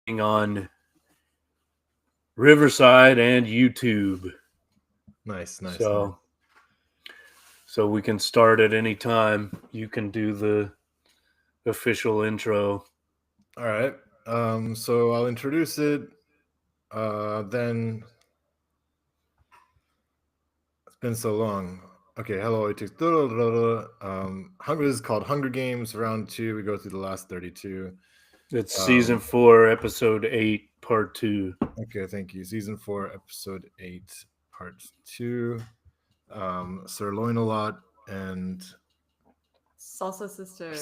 on Riverside and YouTube. Nice. So we can start at any time. You can do the official intro. All right. So I'll introduce it. Then it's been so long. Okay. Hello. It takes. Hunger is called Hunger Games Round 2. We go through the last 32. It's Season 4, Episode 8, Part 2. Okay. Thank you. Season 4, Episode 8, Part 2. Sirloin a lot and Salsa Sister.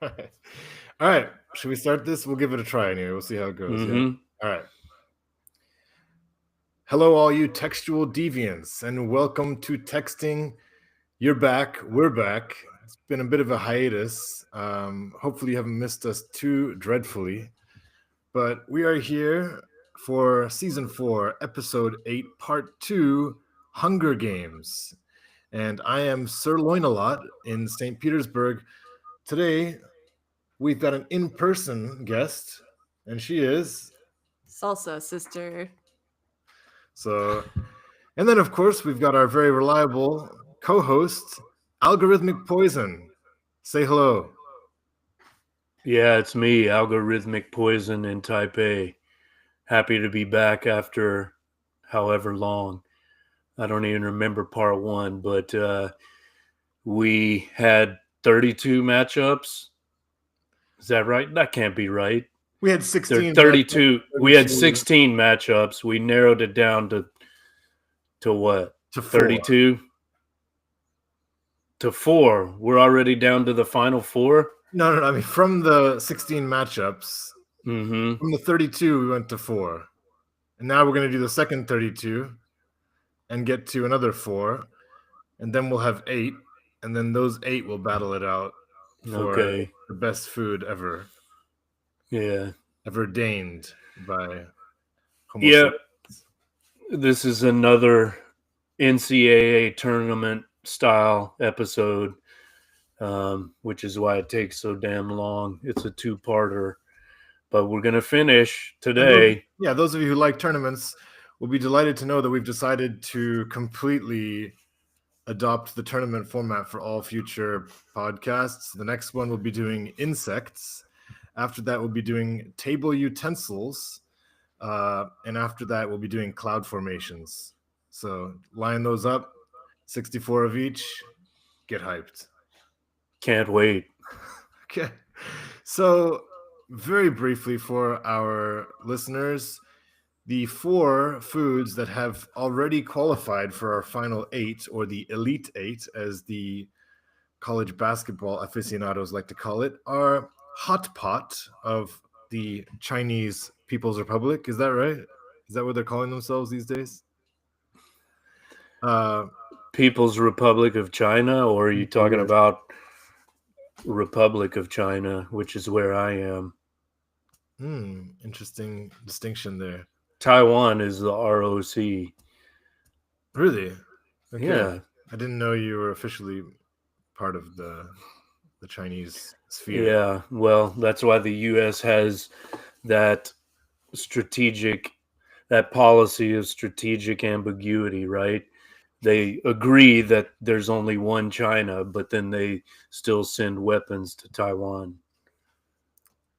All right. Should we start this? We'll give it a try anyway. We'll see how it goes. Yeah. All right. Hello, all you textual deviants, and welcome to Texting. You're back. We're back. It's been a bit of a hiatus. Hopefully you haven't missed us too dreadfully. But we are here for Season 4, Episode 8, Part 2, Hunger Games. And I am Sirloin a lot in St. Petersburg. Today, we've got an in-person guest, and she is Salsa Sister. So, and then of course we've got our very reliable co-host, Algorithmic Poison. Say hello. Yeah, it's me, Algorithmic Poison in Taipei. Happy to be back after however long. I don't even remember part 1, but we had 32 matchups. Is that right? That can't be right. We had 16. 32. We had 16 matchups. We narrowed it down to what? To 4. 32? To 4. We're already down to the final 4? No. I mean, from the 16 matchups, from the 32, we went to 4. And now we're going to do the second 32 and get to another 4. And then we'll have 8. And then those 8 will battle it out for the best food ever. Yeah. Ever deigned by Homo sapiens. This is another NCAA tournament style episode, which is why it takes so damn long. It's a 2-parter. But we're going to finish today. Those of you who like tournaments will be delighted to know that we've decided to completely adopt the tournament format for all future podcasts. The next one will be doing insects. After that, we'll be doing table utensils. And after that, we'll be doing cloud formations. So line those up, 64 of each. Get hyped. Can't wait. Okay. So very briefly for our listeners, the 4 foods that have already qualified for our final 8, or the Elite 8, as the college basketball aficionados like to call it, are hot pot of the Chinese People's Republic. Is that right? Is that what they're calling themselves these days? People's Republic of China, or are you talking about Republic of China, which is where I am? Interesting distinction there. Taiwan is the ROC. Really? Okay. Yeah. I didn't know you were officially part of the Chinese sphere. Yeah, well, that's why the U.S. has that policy of strategic ambiguity, right? They agree that there's only one China, but then they still send weapons to Taiwan.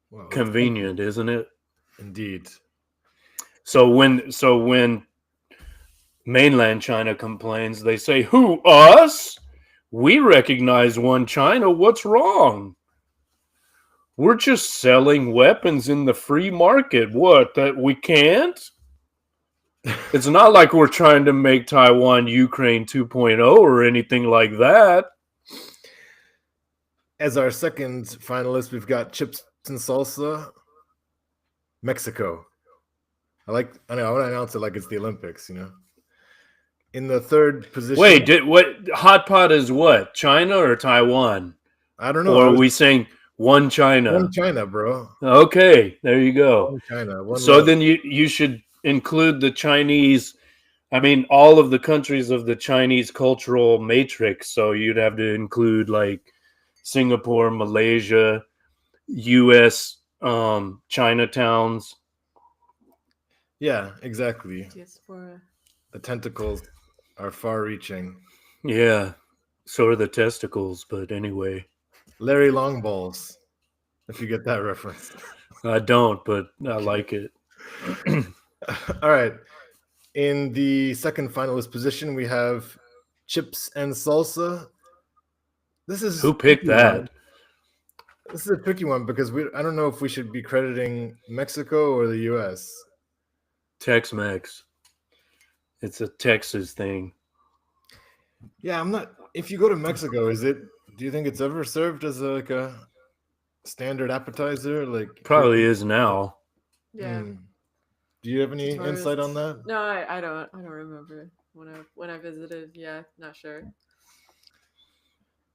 Well, convenient, isn't it? Indeed. So when mainland China complains, they say, "Who, us? We recognize one China. What's wrong? We're just selling weapons in the free market. What, that we can't? It's not like we're trying to make Taiwan Ukraine 2.0 or anything like that." As our second finalist, we've got chips and salsa, Mexico. I know, I want to announce it like it's the Olympics, you know. In the third position. Wait, what hot pot is what? China or Taiwan? I don't know. Or are we saying one China? One China, bro. Okay, there you go. One China. So then you should include the Chinese, all of the countries of the Chinese cultural matrix. So you'd have to include like Singapore, Malaysia, U.S., Chinatowns. Yeah, exactly. Diaspora. The tentacles are far-reaching. Yeah. So are the testicles, but anyway. Larry Longballs, if you get that reference. I don't, but I like it. All right. In the second finalist position, we have Chips and Salsa. This is Who picked that? This is a tricky one because I don't know if we should be crediting Mexico or the U.S. Tex-Mex. It's a Texas thing. Yeah, I'm not. If you go to Mexico, do you think it's ever served as like a standard appetizer? Like Probably is now. Yeah. Do you have any Tourists. insight on that? No, I don't. I don't remember when I visited. Yeah, not sure.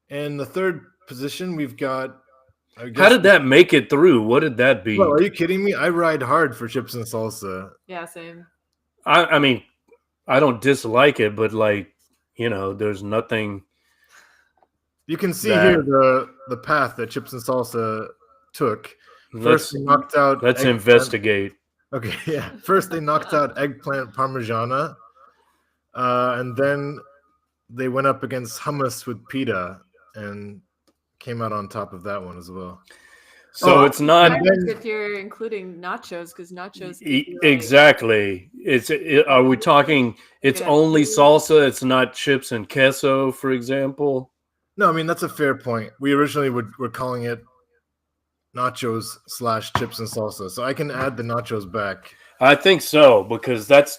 And the third position, we've got. How did that make it through? What did that be? Well, are you kidding me? I ride hard for chips and salsa. Yeah, same. I mean, I don't dislike it, but like, there's nothing. You can see here the path that chips and salsa took. First, they knocked out. Let's investigate. Okay, yeah. First, they knocked out eggplant parmigiana, and then they went up against hummus with pita and came out on top of that one as well. So it's not if you're including nachos, because nachos exactly. Are we talking? It's only salsa. It's not chips and queso, for example. No, I mean that's a fair point. We originally were calling it nachos / chips and salsa, so I can add the nachos back. I think so, because that's,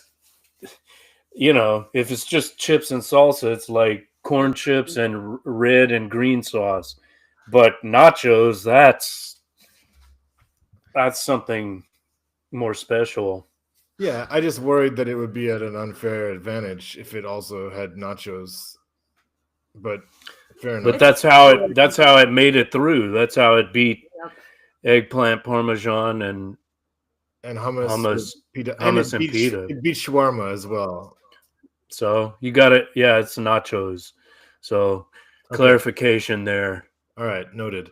if it's just chips and salsa, it's like corn chips and red and green sauce. But nachos, that's something more special. Yeah, I just worried that it would be at an unfair advantage if it also had nachos. But fair enough. But that's how it made it through. That's how it beat eggplant parmesan and hummus pita. Hummus and pita. It beat shawarma as well. So you got it. Yeah, it's nachos. So clarification there. All right, noted.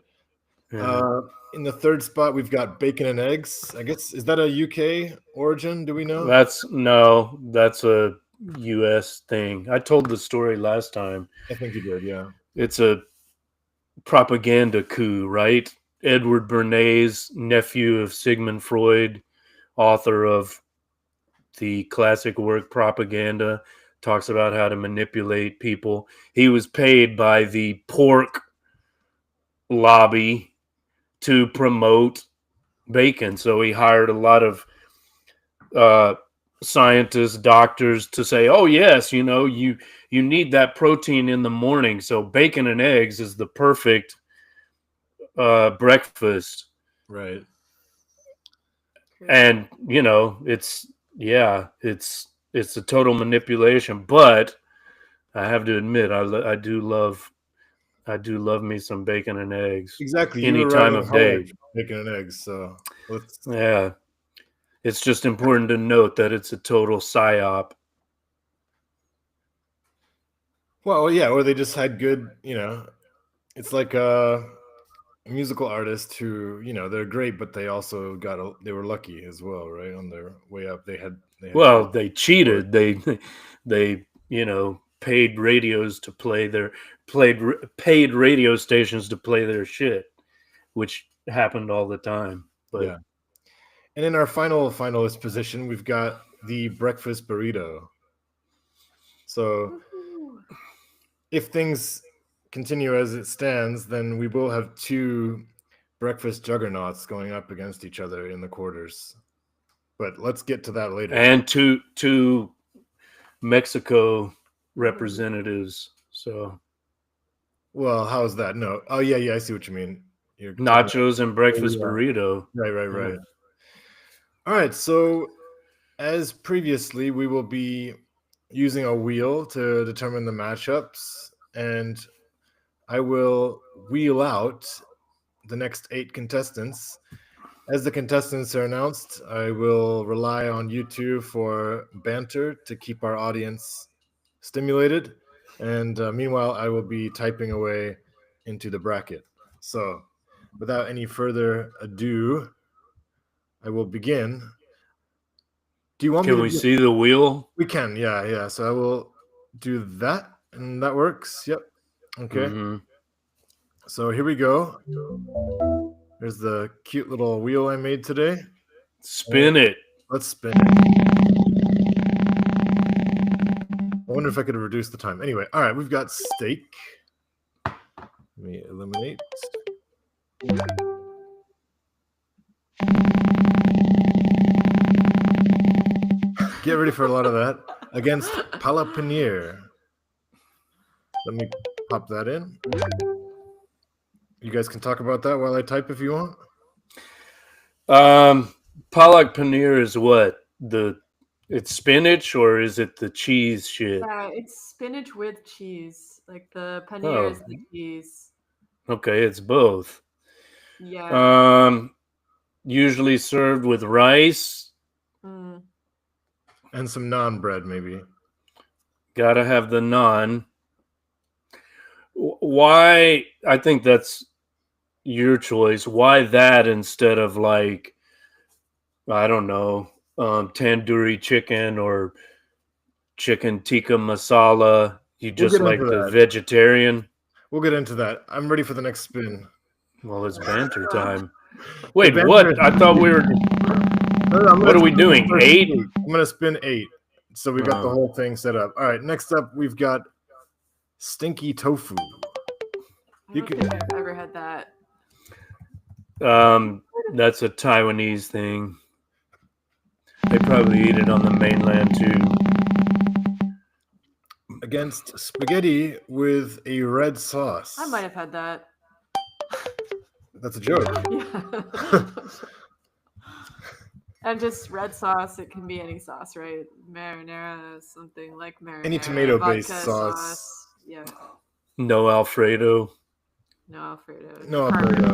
Yeah. In the third spot, we've got bacon and eggs. I guess, is that a UK origin? Do we know? That's a US thing. I told the story last time. I think you did, yeah. It's a propaganda coup, right? Edward Bernays, nephew of Sigmund Freud, author of the classic work Propaganda, talks about how to manipulate people. He was paid by the pork lobby to promote bacon. So he hired a lot of scientists, doctors to say, oh, yes, you need that protein in the morning. So bacon and eggs is the perfect breakfast. Right. And, it's a total manipulation. But I have to admit, I do love me some bacon and eggs. Exactly. Any time of day. Bacon and eggs. So yeah. It's just important to note that it's a total psyop. Well, yeah, or they just had good, it's like a musical artist who, they're great, but they also they were lucky as well, right? On their way up, they had they cheated. They paid radios to play paid radio stations to play their shit, which happened all the time. But yeah. And in our finalist position, we've got the breakfast burrito. So if things continue as it stands, then we will have two breakfast juggernauts going up against each other in the quarters. But let's get to that later. And two Mexico representatives. So, well, how is that? No. Oh, yeah, I see what you mean. Nachos and breakfast burrito. Right. All right, so as previously, we will be using a wheel to determine the matchups, and I will wheel out the next 8 contestants. As the contestants are announced, I will rely on you two for banter to keep our audience stimulated, and meanwhile, I will be typing away into the bracket. So, without any further ado, I will begin. Do you want me Can to we see the wheel? We can, yeah. So I will do that, and that works. Yep. Okay. Mhm. So here we go. There's the cute little wheel I made today. Spin it. Let's spin it. I wonder if I could reduce the time. Anyway, all right, we've got steak. Let me eliminate. Get ready for a lot of that. Against Palapanier. Let me pop that in. You guys can talk about that while I type if you want. Palak paneer is what? It's spinach or is it the cheese shit? Yeah, it's spinach with cheese. Like the paneer is the cheese. Okay, it's both. Yeah. Usually served with rice. Mm. And some naan bread, maybe. Gotta have the naan. Why? I think that's your choice. Why that instead of like, I don't know, tandoori chicken or chicken tikka masala? You We'll just get like into the that. vegetarian? We'll get into that. I'm ready for the next spin. Well, it's banter time. Wait, banter what? is- I thought we were. What are we doing? 8? I'm gonna spin 8. So we got the Oh. whole thing set up. All right, next up we've got stinky tofu. I don't think I've ever had that. That's a Taiwanese thing. They probably eat it on the mainland too. Against spaghetti with a red sauce. I might have had that. That's a joke. Yeah. And just red sauce, it can be any sauce, right? Marinara, something like marinara. Any tomato-based vodka sauce. Yeah. No Alfredo. No Alfredo. No Alfredo.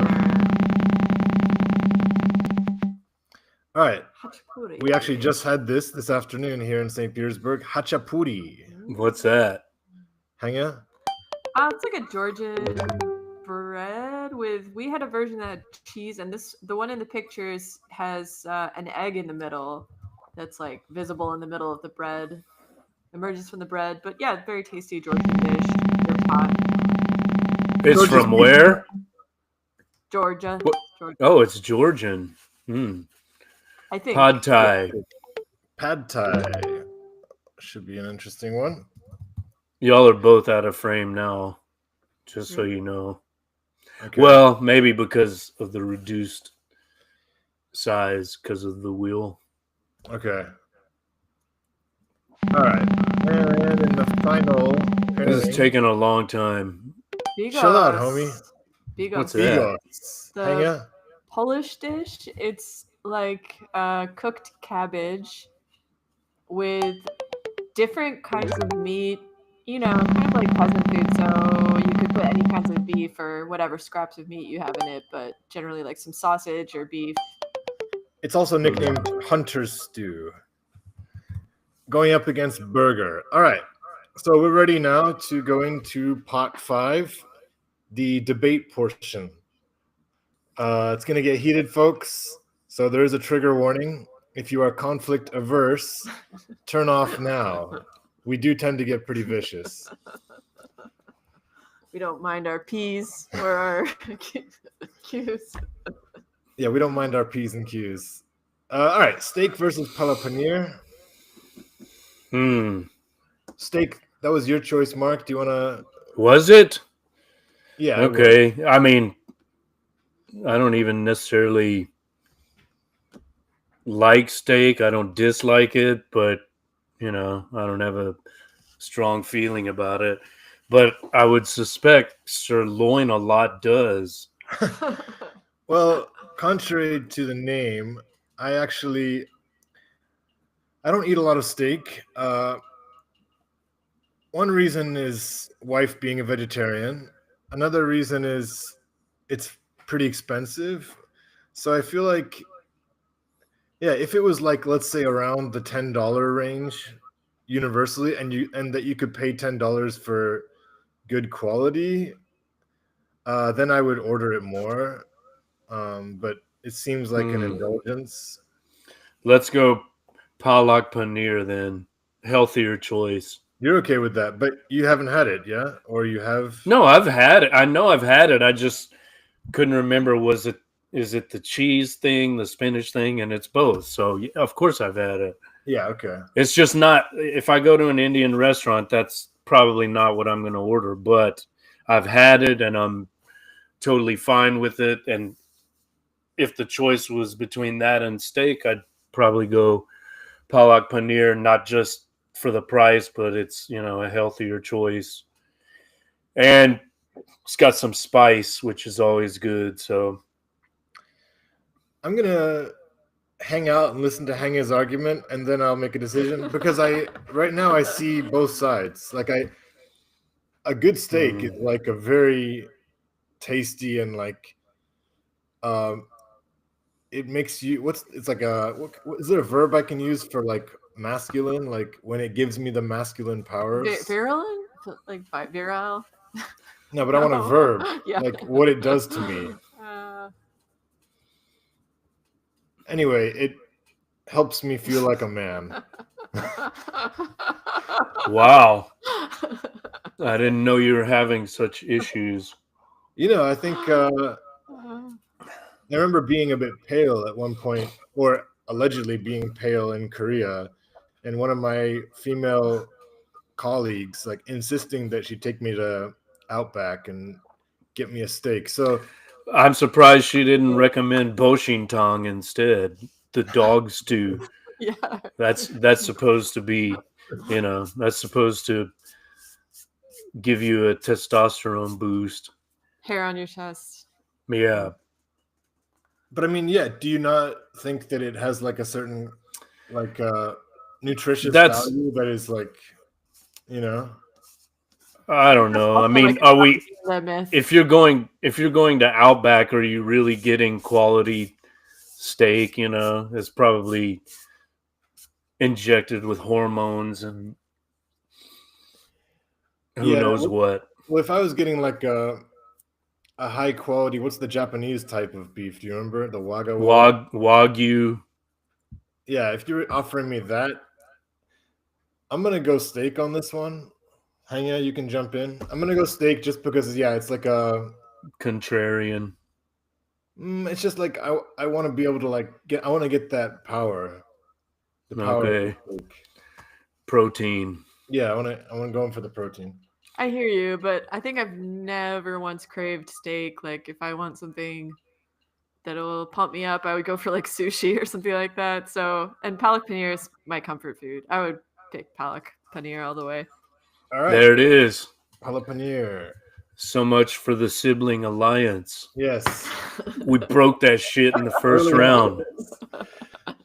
All right. Hachapuri. We actually just had this afternoon here in St. Petersburg. Hachapuri. What's that? Hanga? It's like a Georgian bread with. We had a version that had cheese, and the one in the pictures has an egg in the middle, that's like visible in the middle of the bread, emerges from the bread. But yeah, very tasty Georgian dish. Very hot. It's Georgia's from where? Georgia. What? Georgia. Oh, it's Georgian. I think. Pad Thai. Pad Thai. Should be an interesting one. Y'all are both out of frame now, just so you know. Okay. Well, maybe because of the reduced size because of the wheel. Okay. All right. And in the final This is taking a long time. Bigos. Chill out, homie. Bigos. What's that? Hanga? Polish dish. It's like cooked cabbage with different kinds of meat. You know, kind of like peasant food. So you could put any kinds of beef or whatever scraps of meat you have in it, but generally like some sausage or beef. It's also nicknamed Hunter's Stew. Going up against Burger. All right. So we're ready now to go into pot 5, the debate portion. It's going to get heated, folks. So there is a trigger warning. If you are conflict averse, turn off now. We do tend to get pretty vicious. We don't mind our P's or our Q's. Yeah, we don't mind our P's and Q's. All right, steak versus paneer. Steak, that was your choice, Mark. Do you want to... Was it? Yeah. Okay. I mean, I don't even necessarily like steak. I don't dislike it, but, you know, I don't have a strong feeling about it. But I would suspect sirloin a lot does. Well, contrary to the name, I don't eat a lot of steak. One reason is wife being a vegetarian. Another reason is it's pretty expensive. So I feel like, yeah, if it was like, let's say around the $10 range universally, and that you could pay $10 for good quality, then I would order it more. But It seems like an indulgence. Let's go palak paneer then. Healthier choice. You're okay with that, but you haven't had it, yeah? Or you have? No, I've had it. I know I've had it. I just couldn't remember. Is it the cheese thing, the spinach thing, and it's both. So yeah, of course I've had it. Yeah, okay. It's just not. If I go to an Indian restaurant, that's probably not what I'm going to order. But I've had it, and I'm totally fine with it. And if the choice was between that and steak, I'd probably go palak paneer, not just for the price, but it's, a healthier choice. And it's got some spice, which is always good. So I'm going to hang out and listen to Hange's argument, and then I'll make a decision, because right now I see both sides. Like a good steak is like a very tasty and like it makes you it's like is there a verb I can use for like masculine, like when it gives me the masculine powers? Virulent? Like virile? No, but I want a verb. Yeah. Like what it does to me. Anyway, it helps me feel like a man. wow. I didn't know you were having such issues. I think I remember being a bit pale at one point, or allegedly being pale in Korea, and one of my female colleagues like insisting that she take me to Outback and get me a steak. So I'm surprised she didn't recommend Boshintong instead, the dog stew. Yeah. That's supposed to be, that's supposed to give you a testosterone boost. Hair on your chest. Yeah. But I mean, yeah, do you not think that it has like a certain like nutritious value that is like, I don't know. I mean, are we if you're going to Outback, are you really getting quality steak, it's probably injected with hormones and who knows what. Well, if I was getting like a high quality, what's the Japanese type of beef? Do you remember the Wagyu? Yeah, if you're offering me that, I'm gonna go steak on this one. Hang out, you can jump in. I'm gonna go steak just because, it's like a contrarian. It's just like I want to be able to I want to get that power. The power. Okay. Protein. Yeah, I want to go in for the protein. I hear you, but I think I've never once craved steak. Like if I want something that'll pump me up, I would go for like sushi or something like that. So, and palak paneer is my comfort food. I would pick palak paneer all the way. All right. There it is. Palak paneer. So much for the sibling alliance. Yes. We broke that shit in the first round. All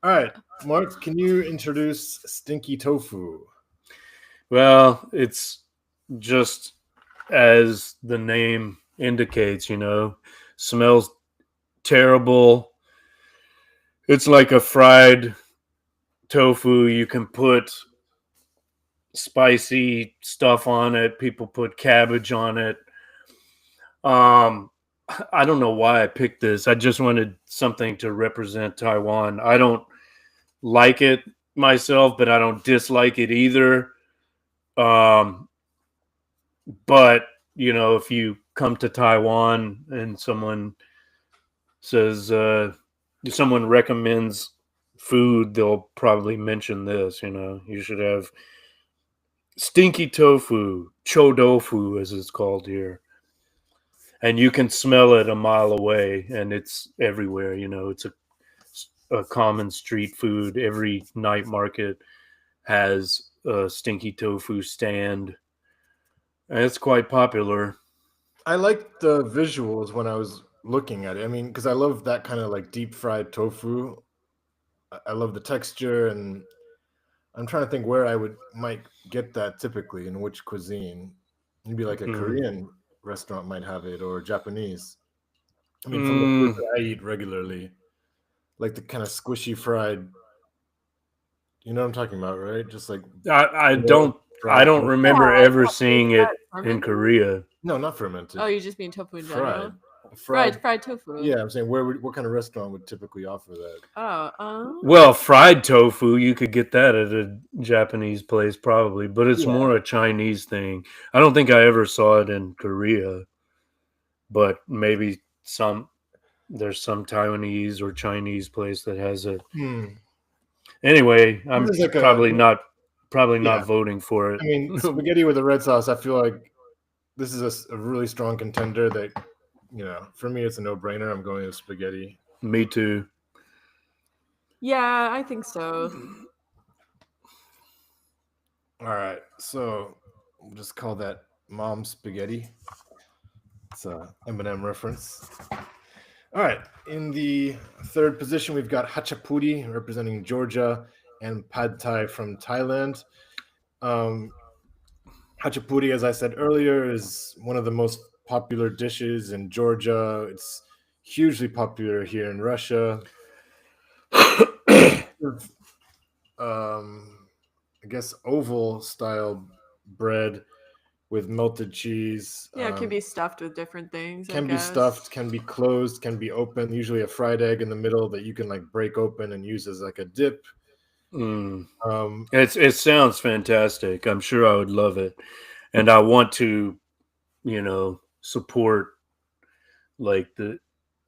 right. Mark, can you introduce stinky tofu? Well, it's just as the name indicates, smells terrible. It's like a fried tofu. You can put spicy stuff on it. People put cabbage on it. I don't know why I picked this. I just wanted something to represent Taiwan. I don't like it myself, but I don't dislike it either. But, if you come to Taiwan and someone says, someone recommends food, they'll probably mention this, you should have stinky tofu, cho tofu, as it's called here. And you can smell it a mile away, and it's everywhere, it's a common street food. Every night market has a stinky tofu stand. And it's quite popular. I liked the visuals when I was looking at it. I mean, because I love that kind of like deep fried tofu. I love the texture, and I'm trying to think where I might get that typically, in which cuisine. Maybe like a Korean restaurant might have it, or Japanese. I mean, from the food that I eat regularly, like the kind of squishy fried. You know what I'm talking about, right? Just like I don't remember ever seeing it in Korea. No, not fermented. Oh, you just mean tofu in general? fried tofu. Yeah, I'm saying what kind of restaurant would typically offer that? Oh, Well, fried tofu, you could get that at a Japanese place probably, but it's more a Chinese thing. I don't think I ever saw it in Korea, but maybe there's some Taiwanese or Chinese place that has it. Anyway, I'm This is like probably not Yeah. voting for it. I mean, spaghetti with a red sauce. I feel like this is a really strong contender. That for me, it's a no-brainer. I'm going with spaghetti. Me too. yeah, I think so. All right, so we'll just call that mom spaghetti. It's a Eminem reference. All right, in the third position, we've got hachapuri representing Georgia and pad thai from Thailand. Hachapuri, as I said earlier, is one of the most popular dishes in Georgia. It's hugely popular here in Russia. I guess oval style bread with melted cheese. Yeah, it can be stuffed with different things. Can be stuffed, can be closed, can be open. Usually a fried egg in the middle that you can like break open and use as like a dip. It sounds fantastic. I'm sure I would love it, and I want to, support like the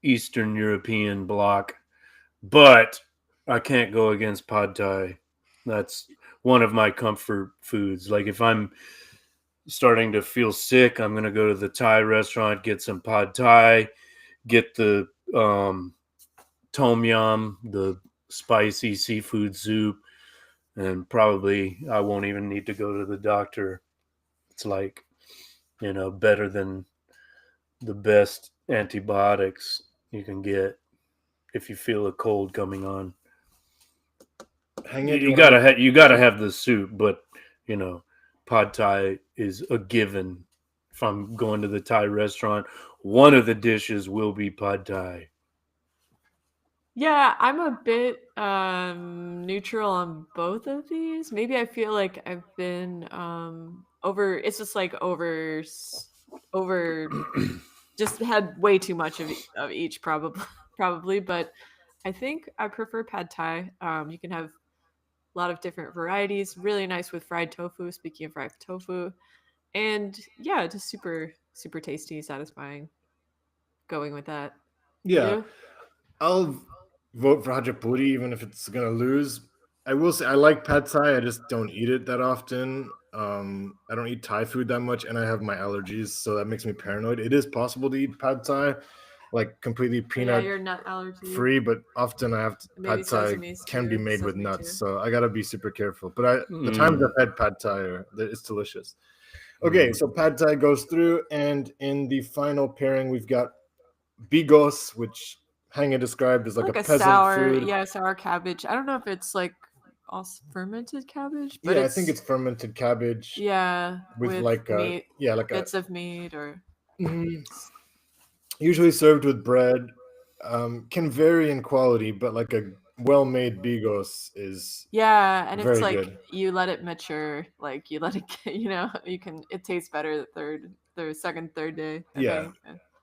Eastern European bloc, but I can't go against pad thai. That's one of my comfort foods. Like if I'm starting to feel sick, I'm going to go to the Thai restaurant, get some pad thai, get the tom yum, the spicy seafood soup, and probably I won't even need to go to the doctor. It's like, better than the best antibiotics you can get if you feel a cold coming on. You gotta have the soup, but pad thai is a given. If I'm going to the Thai restaurant, one of the dishes will be pad thai. Yeah, I'm a bit neutral on both of these. Maybe I feel like I've been it's just like over just had way too much of each probably, but I think I prefer pad thai. You can have a lot of different varieties, really nice with fried tofu, speaking of fried tofu. And yeah, just super super tasty, satisfying. Going with that. Yeah, You? I'll vote for hachapuri even if it's gonna lose. I will say I like pad thai. I just don't eat it that often. I don't eat Thai food that much, and I have my allergies, so that makes me paranoid. It is possible to eat pad thai, like completely peanut You're nut allergy free, but often I have maybe pad thai sesame's can be too. made with Sesame nuts, too. so I gotta be super careful. But the times I've had pad thai, it's delicious. Okay, so pad thai goes through, and in the final pairing, we've got bigos, which Hanga described as like a peasant sour, food. sour cabbage. I don't know if it's like also fermented cabbage, but Yeah, I think it's fermented cabbage. With like meat, like bits of meat or usually served with bread. Can vary in quality, but like a well-made bigos is and it's very like good. you let it mature, like you let it it tastes better the second, third day. I think.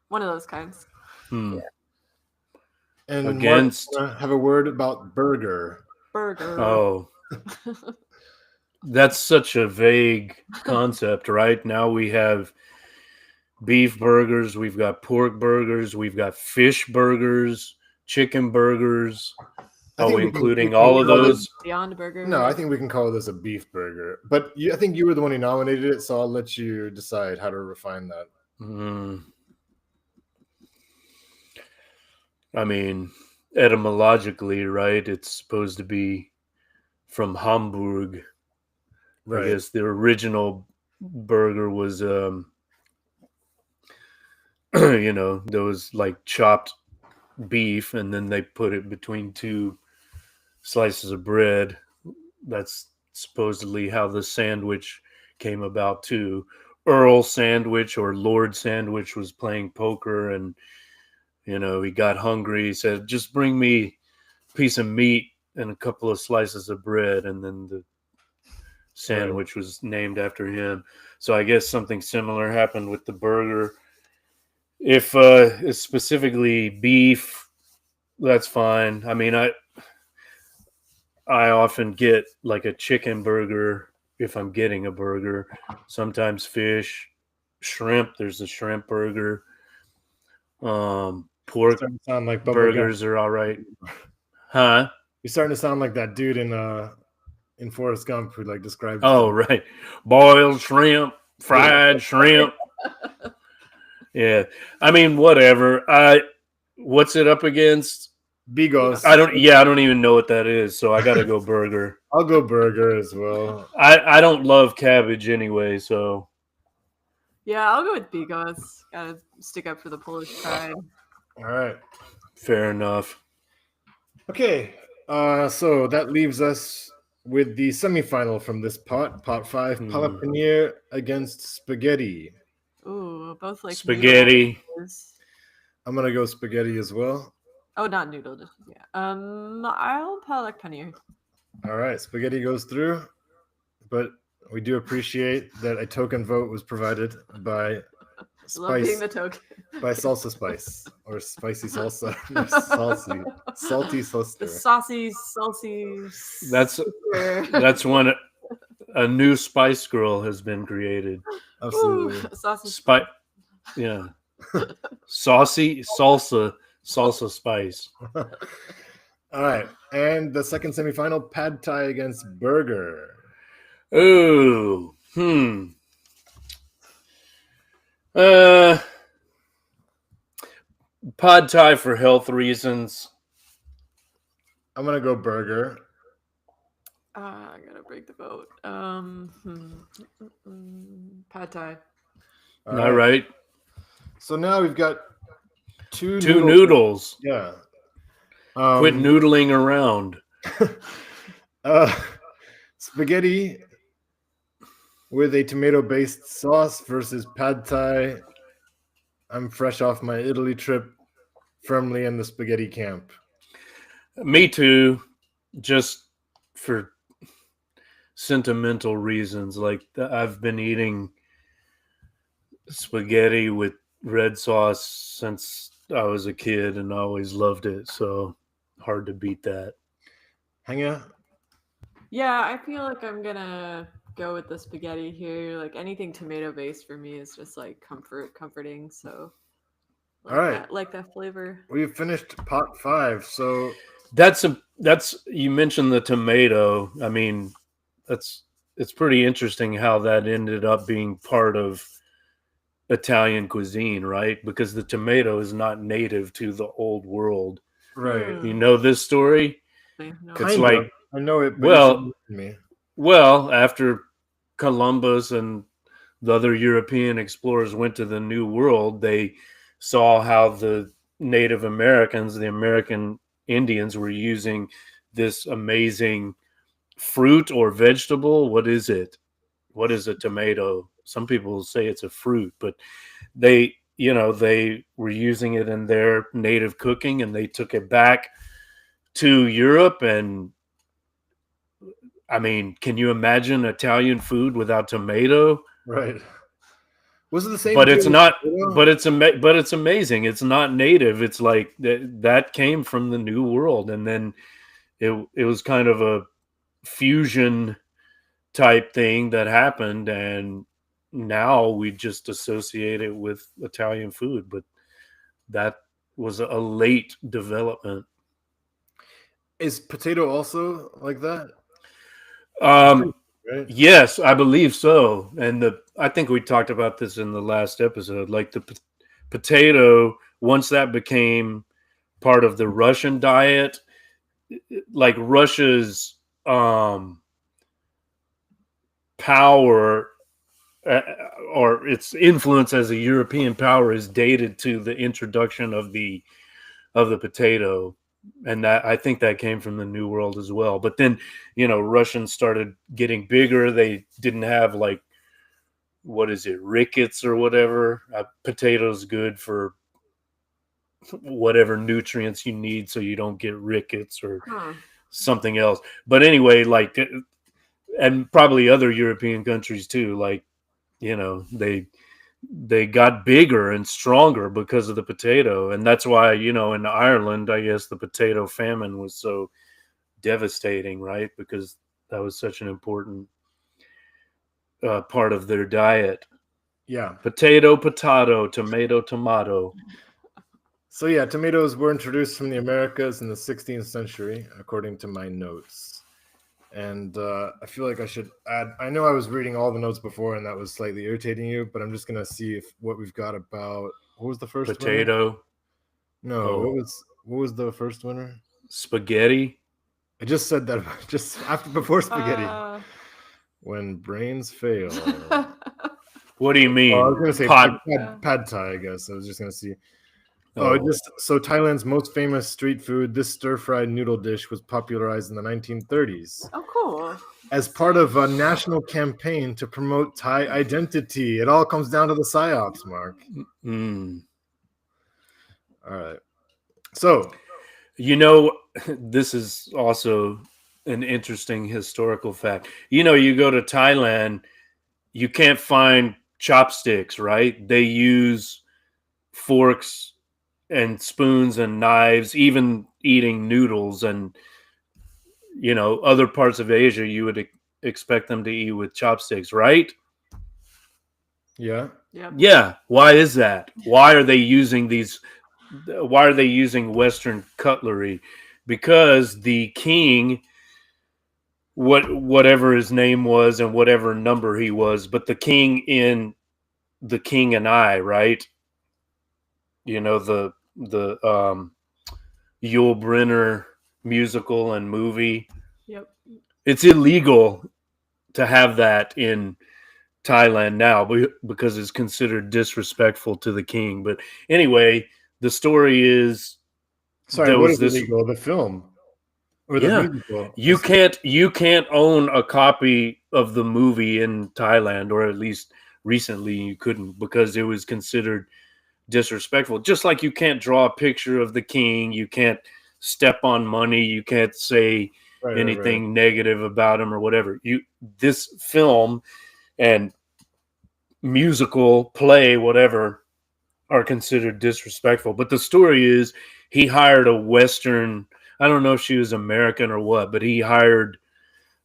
One of those kinds. And Mark, Against have a word about burger. Oh, that's such a vague concept, right? Now we have beef burgers, we've got pork burgers, we've got fish burgers, chicken burgers. Are we including all of those? Beyond Burger. No, I think we can call this a beef burger. But I think you were the one who nominated it, so I'll let you decide how to refine that. I mean, etymologically, right? It's supposed to be from Hamburg. Right. I guess the original burger was, there was like chopped beef, and then they put it between two slices of bread. That's supposedly how the sandwich came about too. Earl Sandwich or Lord Sandwich was playing poker, and he got hungry. He said, "Just bring me a piece of meat and a couple of slices of bread," and then the sandwich was named after him. So I guess something similar happened with the burger. If it's specifically beef, that's fine. I mean, I often get like a chicken burger if I'm getting a burger. Sometimes fish, shrimp. There's a shrimp burger. Pork Starting to sound like Bubba burgers Gump. are all right. Huh? You're starting to sound like that dude in Forrest Gump who like describes. Oh, right. Boiled shrimp, fried shrimp. Yeah. I mean, whatever. What's it up against? Bigos. I don't even know what that is, so I gotta go burger. I'll go burger as well. I don't love cabbage anyway, so Yeah, I'll go with Bigos. Gotta stick up for the Polish pride. All right. fair enough. Okay. So that leaves us with the semifinal from this pot 5, Palapinier against spaghetti. Ooh, both like Spaghetti. noodles. I'm gonna go spaghetti as well. Oh, not noodle dishes. Yeah. I'll palak paneer. All right, spaghetti goes through, but we do appreciate that a token vote was provided by Love being Spice, the token. by Salsa Spice or Spicy Salsa, Salty The Sister. saucy, salty. That's when a new Spice Girl has been created. Absolutely. Saucy. Yeah. Saucy salsa spice. All right, and the second semifinal, Pad Thai against Burger. Ooh. Pad Thai for health reasons. I'm gonna go Burger. I gotta break the vote. Pad Thai. All right. So now we've got two noodles. Yeah. Quit noodling around. Spaghetti with a tomato-based sauce versus Pad Thai. I'm fresh off my Italy trip, firmly in the spaghetti camp. Me too. Just for sentimental reasons. Like I've been eating spaghetti with red sauce since I was a kid and I always loved it. So hard to beat that. Hanya? Yeah, I feel like I'm gonna go with the spaghetti here. Like anything tomato based for me is just like comforting. So all right, like that flavor. We've finished pot 5. So that's you mentioned the tomato. I mean, it's pretty interesting how that ended up being part of Italian cuisine, right? Because the tomato is not native to the old world. Right. You know this story? It's like I know it. But well, after Columbus and the other European explorers went to the New World, they saw how the Native Americans, the American Indians, were using this amazing fruit or vegetable. What is it? What is a tomato? Some people say it's a fruit, but they were using it in their native cooking, and they took it back to Europe. And I mean, can you imagine Italian food without tomato? Right. Was it the same? But it's not. But it's amazing. It's not native. It's like that came from the New World, and then it was kind of a fusion type thing that happened, and now we just associate it with Italian food. But that was a late development. Is potato also like that? Right? Yes, I believe so. And I think we talked about this in the last episode. Like the potato, once that became part of the Russian diet, like Russia's power or its influence as a European power is dated to the introduction of the potato. And that I think that came from the New World as well. But then, Russians started getting bigger. They didn't have like, what is it, rickets or whatever. Potatoes good for whatever nutrients you need, so you don't get rickets or something else. But anyway, like, and probably other European countries too. Like, they they got bigger and stronger because of the potato, and that's why, you know, in Ireland, I guess the potato famine was so devastating, right? Because that was such an important part of their diet. Yeah. Potato, potato, tomato, tomato. So yeah, tomatoes were introduced from the Americas in the 16th century, according to my notes. And I feel like I should add. I know I was reading all the notes before, and that was slightly irritating you. But I'm just gonna see if what we've got about. What was the first winner? Potato. No, Oh. what was the first winner? Spaghetti. I just said that just before spaghetti. Uh, When brains fail. What do you mean? Oh, I was gonna say pad thai. I guess I was just gonna see. So Thailand's most famous street food, this stir-fried noodle dish, was popularized in the 1930s. Oh, cool. As part of a national campaign to promote Thai identity. It all comes down to the psyops, Mark. Mm. All right. So, you know, this is also an interesting historical fact. You know, you go to Thailand, you can't find chopsticks, right? They use forks and spoons and knives, even eating noodles. And, you know, other parts of Asia, you would expect them to eat with chopsticks, right? yeah. Yep. Yeah. Why is that? Why are they using Western cutlery? Because the king, whatever his name was and whatever number he was, but the king in The King and I, right? You know, the Yul Brynner musical and movie. Yep. It's illegal to have that in Thailand now because it's considered disrespectful to the king. But anyway, the story is, Sorry, what is illegal? The film or the musical? You can't own a copy of the movie in Thailand, or at least recently you couldn't, because it was considered disrespectful. Just like you can't draw a picture of the king, you can't step on money, you can't say anything negative about him or whatever. This film and musical, play, whatever, are considered disrespectful. But the story is, he hired a Western, I don't know if she was American or what, but he hired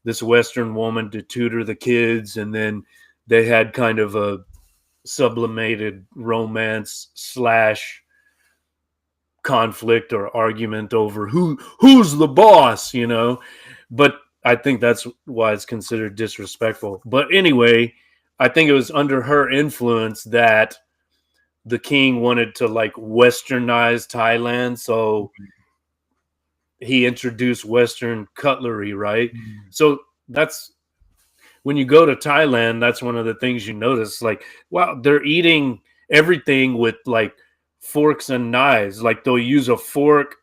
this Western woman to tutor the kids, and then they had kind of a sublimated romance / conflict or argument over who's the boss, you know. But I think that's why it's considered disrespectful. But anyway, I think it was under her influence that the king wanted to like westernize Thailand, so he introduced Western cutlery, right? So that's when you go to Thailand, that's one of the things you notice. Like, wow, they're eating everything with like forks and knives. Like they'll use a fork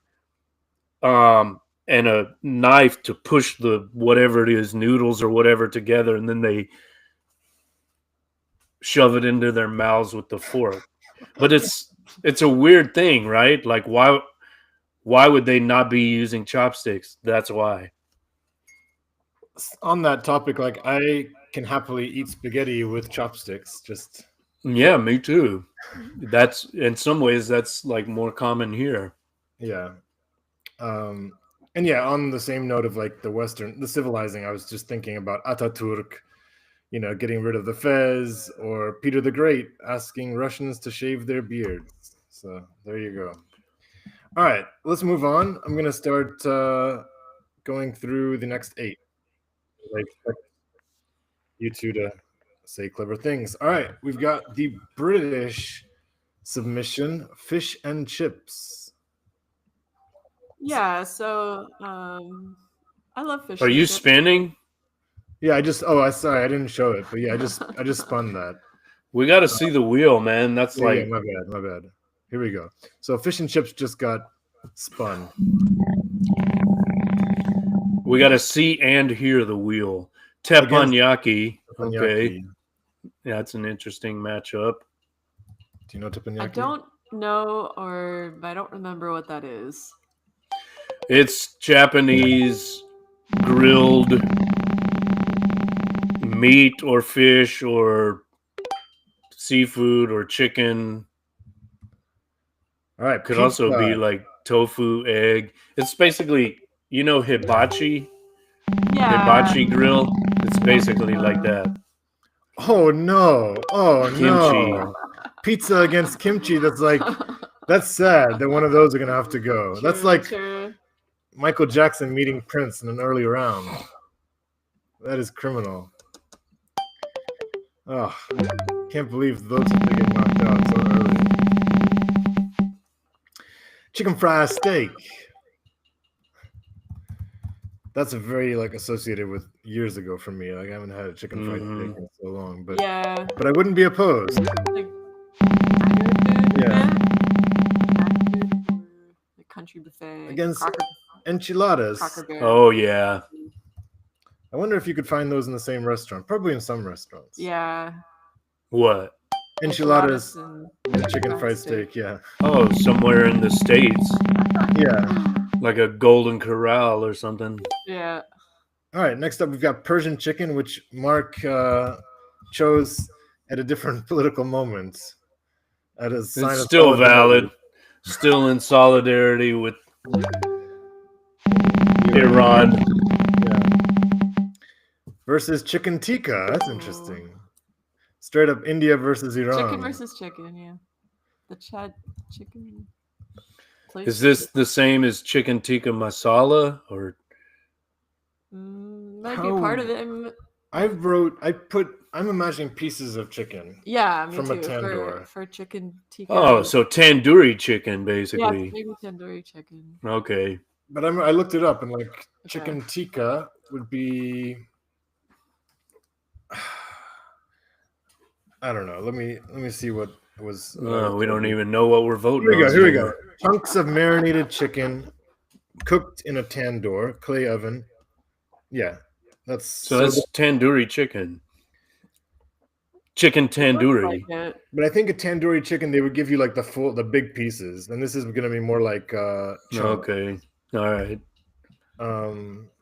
and a knife to push the whatever it is, noodles or whatever, together, and then they shove it into their mouths with the fork. But it's a weird thing, right? Like why would they not be using chopsticks? That's why. On that topic, like I can happily eat spaghetti with chopsticks. Just yeah, me too. That's in some ways that's like more common here. Yeah. And yeah, on the same note of like the civilizing, I was just thinking about Ataturk, you know, getting rid of the fez, or Peter the Great asking Russians to shave their beards. So there you go. All right, let's move on. I'm going to start going through the next 8. I expect you two to say clever things. All right, we've got the British submission, fish and chips. Yeah, so I love fish. Are you spinning? Yeah, sorry, I didn't show it, but yeah, I just spun that. We got to see the wheel, man. That's yeah, my bad. Here we go. So fish and chips just got spun. We got to see and hear the wheel. Teppanyaki. Okay. Yeah, that's an interesting matchup. Do you know teppanyaki? I don't know, or I don't remember what that is. It's Japanese grilled meat or fish or seafood or chicken. All right, Could also be pizza. like tofu, egg. It's basically, hibachi Yeah. grill. It's basically like that. Oh no! Oh Kimchi. no! Pizza against kimchi. That's sad that one of those are gonna have to go. That's like True. Michael Jackson meeting Prince in an early round. That is criminal. Oh, can't believe those two get knocked out so early. Chicken fried steak. That's a very associated with years ago for me. Like I haven't had a chicken fried steak in so long, but Yeah. but I wouldn't be opposed. Like diner food. Yeah. The country buffet. Against Cracker enchiladas. Bear. Oh yeah. I wonder if you could find those in the same restaurant. Probably in some restaurants. Yeah. What? Enchiladas and and chicken fried steak. Yeah. Oh, somewhere in the States. Yeah. Like a Golden Corral or something. Yeah. All right. Next up, we've got Persian chicken, which Mark chose at a different political moment. It's still valid. Still in solidarity with Iran. Yeah. Versus chicken tikka. That's interesting. Straight up India versus Iran. Chicken versus chicken, yeah. The Chad chicken place. Is this the same as chicken tikka masala or? Might be part of it. I'm imagining pieces of chicken. Yeah, me from too. a tandoor. For chicken tikka. Oh, so tandoori chicken, yeah, basically. maybe tandoori chicken. Okay. But I looked it up and chicken tikka would be. I don't know. Let me see what was. We don't even know what we're voting on. Here we go. Chunks of marinated chicken cooked in a tandoor, clay oven. Yeah, that's that's tandoori chicken. Chicken tandoori. But I think a tandoori chicken they would give you the big pieces, and this is going to be more like chunk. Okay, all right.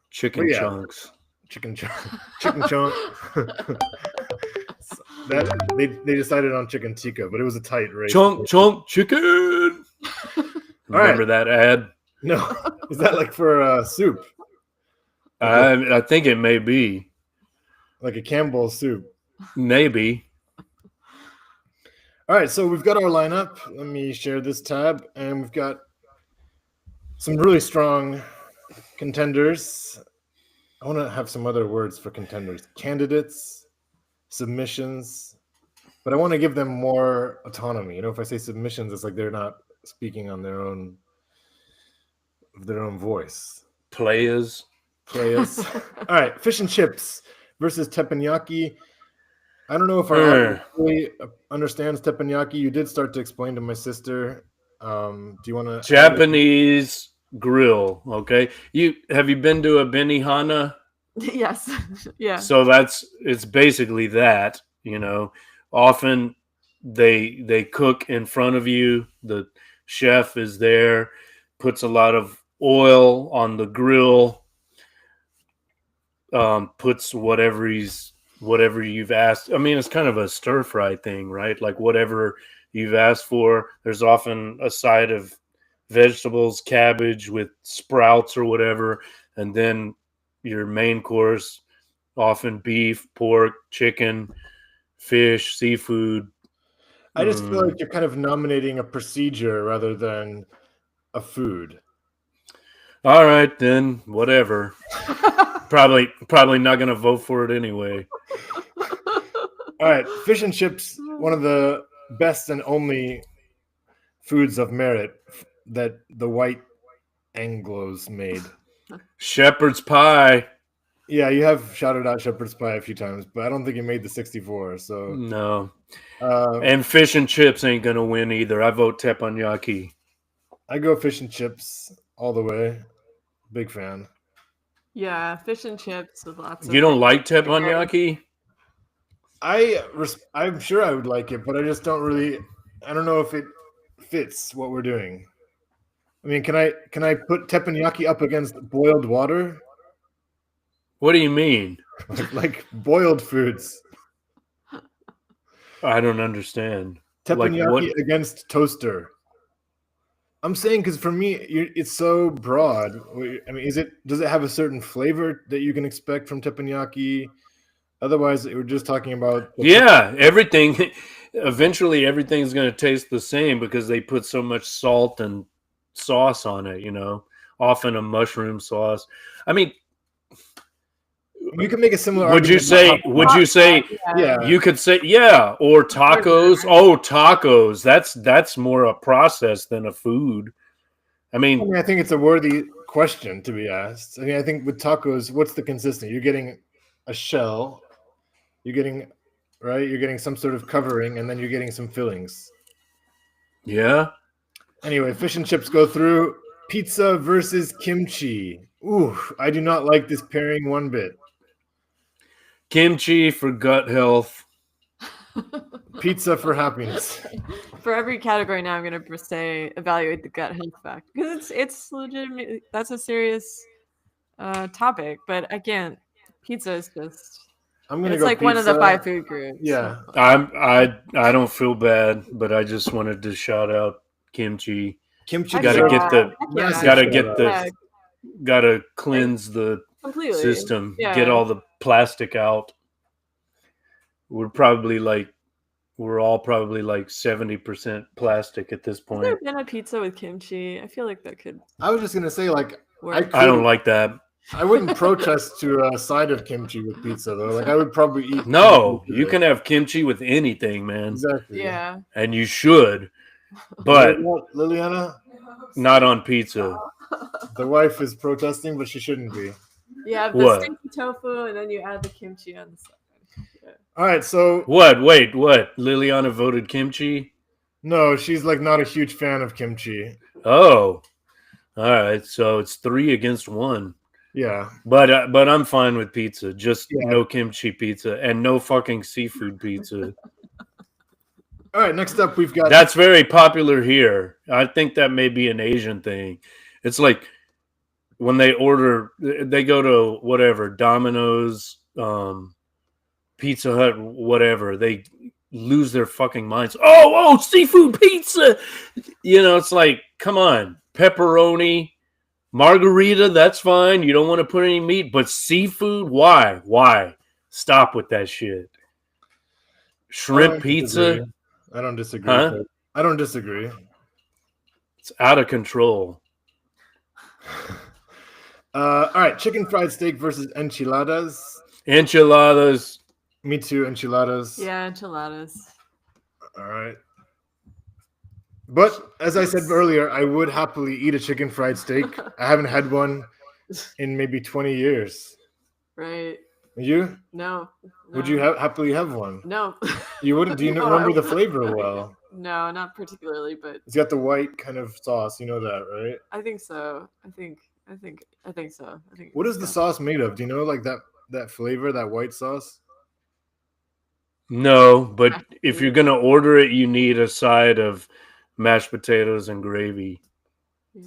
Chicken chunks. Chicken chunk. Chicken chunk. That they decided on chicken tikka, but it was a tight race. Chunk chicken. Remember that ad? No, is that for soup? I think it may be like a Campbell's soup. Maybe. All right, so we've got our lineup. Let me share this tab, and we've got some really strong contenders. I want to have some other words for contenders: candidates, submissions. But I want to give them more autonomy. If I say submissions, it's like they're not speaking on their own voice. Players. All right, fish and chips versus teppanyaki. I don't know if our audience really understands teppanyaki. You did start to explain to my sister. Do you want to? Japanese grill. Okay, have you been to a Benihana? Yes. Yeah. So it's basically that. Often they cook in front of you. The chef is there, puts a lot of oil on the grill, puts whatever you've asked. I mean, it's kind of a stir fry thing, right? Like whatever you've asked for. There's often a side of vegetables, cabbage with sprouts or whatever, and then your main course, often beef, pork, chicken, fish, seafood. I just feel like you're kind of nominating a procedure rather than a food. All right, then whatever. Probably not going to vote for it anyway. All right, fish and chips, one of the best and only foods of merit that the white Anglos made. Shepherd's pie. Yeah, you have shouted out shepherd's pie a few times, but I don't think it made the 64. So no. And fish and chips ain't gonna win either. I vote teppanyaki. I go fish and chips all the way. Big fan. Yeah, fish and chips with lots of. You don't like teppanyaki? I'm sure I would like it, but I just don't really. I don't know if it fits what we're doing. I mean, can I put teppanyaki up against boiled water? What do you mean? Like boiled foods. I don't understand. Teppanyaki against toaster. I'm saying because for me, it's so broad. I mean, does it have a certain flavor that you can expect from teppanyaki? Otherwise, we're just talking about everything. Eventually, everything's going to taste the same because they put so much salt and sauce on it. Often a mushroom sauce. I mean, you can make a similar. Would you say? Yeah. You could say or tacos. Oh, tacos. That's more a process than a food. I mean, I think it's a worthy question to be asked. I mean, I think with tacos, what's the consistency? You're getting a shell. You're getting some sort of covering, and then you're getting some fillings. Yeah. Anyway, fish and chips go through. Pizza versus kimchi. Ooh, I do not like this pairing one bit. Kimchi for gut health. Pizza for happiness. For every category now, I'm going to say evaluate the gut health fact because it's legitimate. That's a serious topic, but again, pizza is just. I'm gonna it's go like pizza. One of the 5 food groups. Yeah, I don't feel bad, but I just wanted to shout out kimchi. Kimchi. Gotta cleanse the system. Yeah. Get all the plastic out. We're all probably like 70% plastic at this point. Has there been a pizza with kimchi? I feel like that could. I was just gonna say I don't like that. I wouldn't protest to a side of kimchi with pizza though. Like I would probably eat. No, you can have kimchi with anything, man. Exactly. Yeah. And you should, but Liliana, not on pizza. The wife is protesting, but she shouldn't be. You have the stinky tofu, and then you add the kimchi on the side. Yeah. All right, so what? Wait, what? Liliana voted kimchi? No, she's not a huge fan of kimchi. Oh, all right. So it's 3 against 1. Yeah, but I'm fine with pizza. Just no kimchi pizza and no fucking seafood pizza. All right, next up we've got. That's very popular here. I think that may be an Asian thing. It's like when they go to whatever Domino's, Pizza Hut, whatever. They lose their fucking minds. Oh, seafood pizza. It's like, come on, pepperoni. Margarita, that's fine. You don't want to put any meat, but seafood, why? Stop with that shit. Shrimp pizza. I don't disagree. Huh? I don't disagree. It's out of control. All right, chicken fried steak versus enchiladas. Enchiladas. Me too, enchiladas. Yeah, enchiladas. All right. But as I said earlier, I would happily eat a chicken fried steak. I haven't had one in maybe 20 years. Right. You? No. Would you happily have one? No. You wouldn't? Do you remember the flavor well? No, not particularly, but it's got the white kind of sauce. You know that, right? I think so. I think so. What is the sauce made of? Do you know, like that flavor, that white sauce? No, but if you're gonna order it, you need a side of mashed potatoes and gravy. Yeah.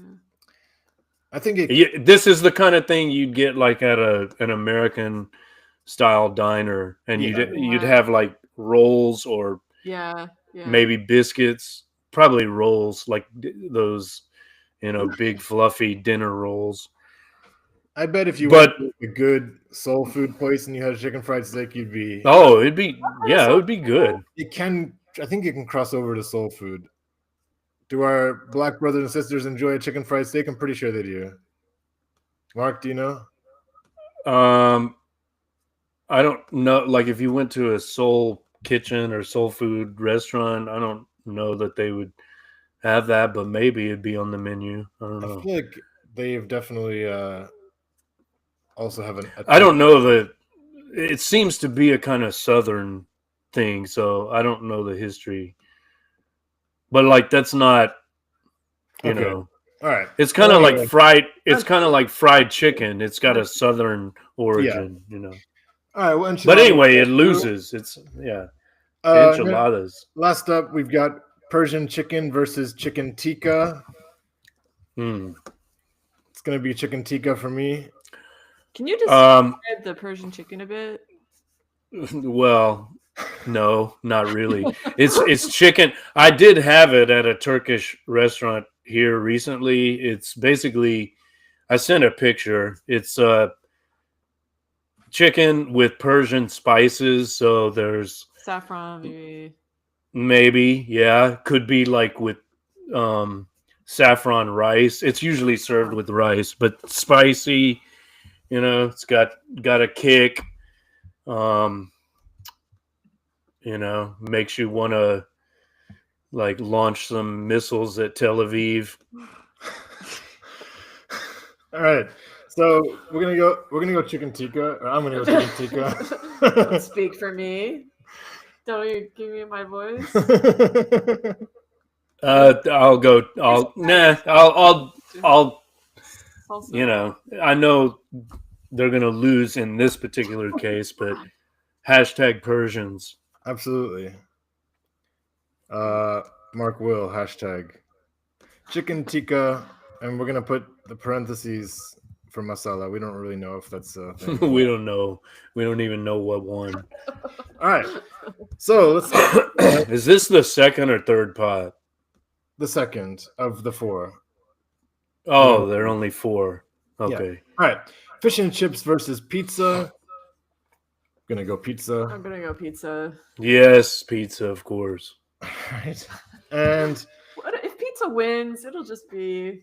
I think this is the kind of thing you'd get like at an American style diner, and you'd have like rolls or maybe biscuits, probably rolls, like those big fluffy dinner rolls. I bet if you went to a good soul food place and you had a chicken fried steak, you'd be it would be good. I think it can cross over to soul food. Do our black brothers and sisters enjoy a chicken fried steak? I'm pretty sure they do. Mark, do you know? I don't know. Like if you went to a soul kitchen or soul food restaurant, I don't know that they would have that, but maybe it'd be on the menu. I don't know. I feel like they've definitely also have I don't know that it seems to be a kind of southern thing, so I don't know the history. But like that's not, you know. All right. It's kind of like fried. It's kind of like fried chicken. It's got a southern origin, you know. All right. Well, but anyway, it loses. It's enchiladas. Last up, we've got Persian chicken versus chicken tikka. It's gonna be chicken tikka for me. Can you describe the Persian chicken a bit? Well, No, not really. It's chicken. I did have it at a Turkish restaurant here recently. It's basically, I sent a picture. It's chicken with Persian spices. So there's Saffron, maybe, yeah, could be like with saffron rice. It's usually served with rice, but spicy. It's got a kick. Um, makes you want to like launch some missiles at Tel Aviv. All right, so we're gonna go chicken tikka. Or I'm gonna go chicken tikka. Don't speak for me. Don't you give me my voice. I'll go. I'll. I know they're gonna lose in this particular case, but hashtag Persians. Absolutely. Mark Will hashtag chicken tikka, and we're gonna put the parentheses for masala. We don't really know if that's a thing. We don't know. We don't even know what one. All right. So let's. Is this the second or third pot? The second of the four. Oh, there are only four. Okay. Yeah. All right. Fish and chips versus pizza. Gonna go pizza. I'm gonna go pizza. Yes, pizza, of course. All right. And what if pizza wins? It'll just be.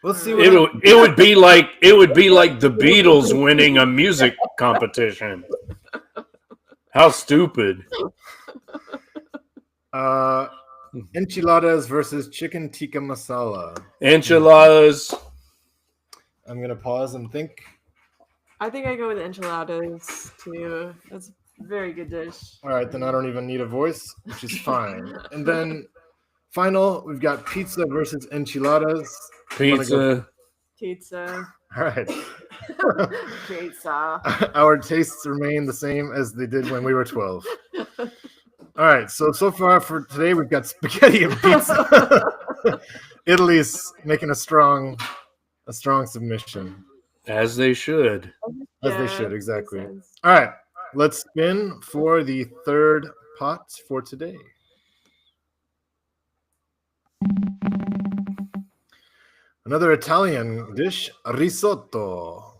Let's see. It would be like the Beatles winning a music competition. How stupid. Enchiladas versus chicken tikka masala. Enchiladas. I'm gonna pause and think. I think I go with enchiladas too. That's a very good dish. All right, then I don't even need a voice, which is fine. And then final, we've got pizza versus enchiladas. Pizza. Pizza. All right. Pizza. Our tastes remain the same as they did when we were 12. All right, so far for today, we've got spaghetti and pizza. Italy's making a strong submission. As they should. As they should, exactly. All right, let's spin for the third pot for today. Another Italian dish, risotto.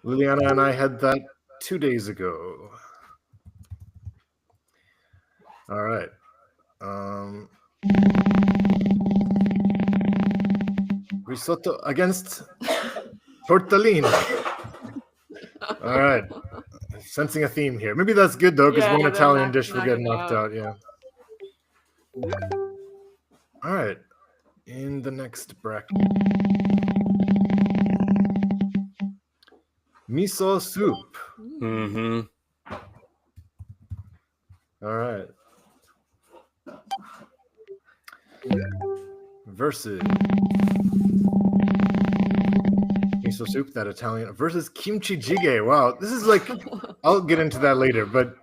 Liliana and I had that 2 days ago. All right. Risotto against tortellini. All right. Sensing a theme here. Maybe that's good, though, because one Italian dish will get knocked out. Yeah. All right. In the next bracket. Miso soup. Mm-hmm. All right. Versus miso soup, that Italian, versus kimchi jjigae. Wow, this is like, I'll get into that later, but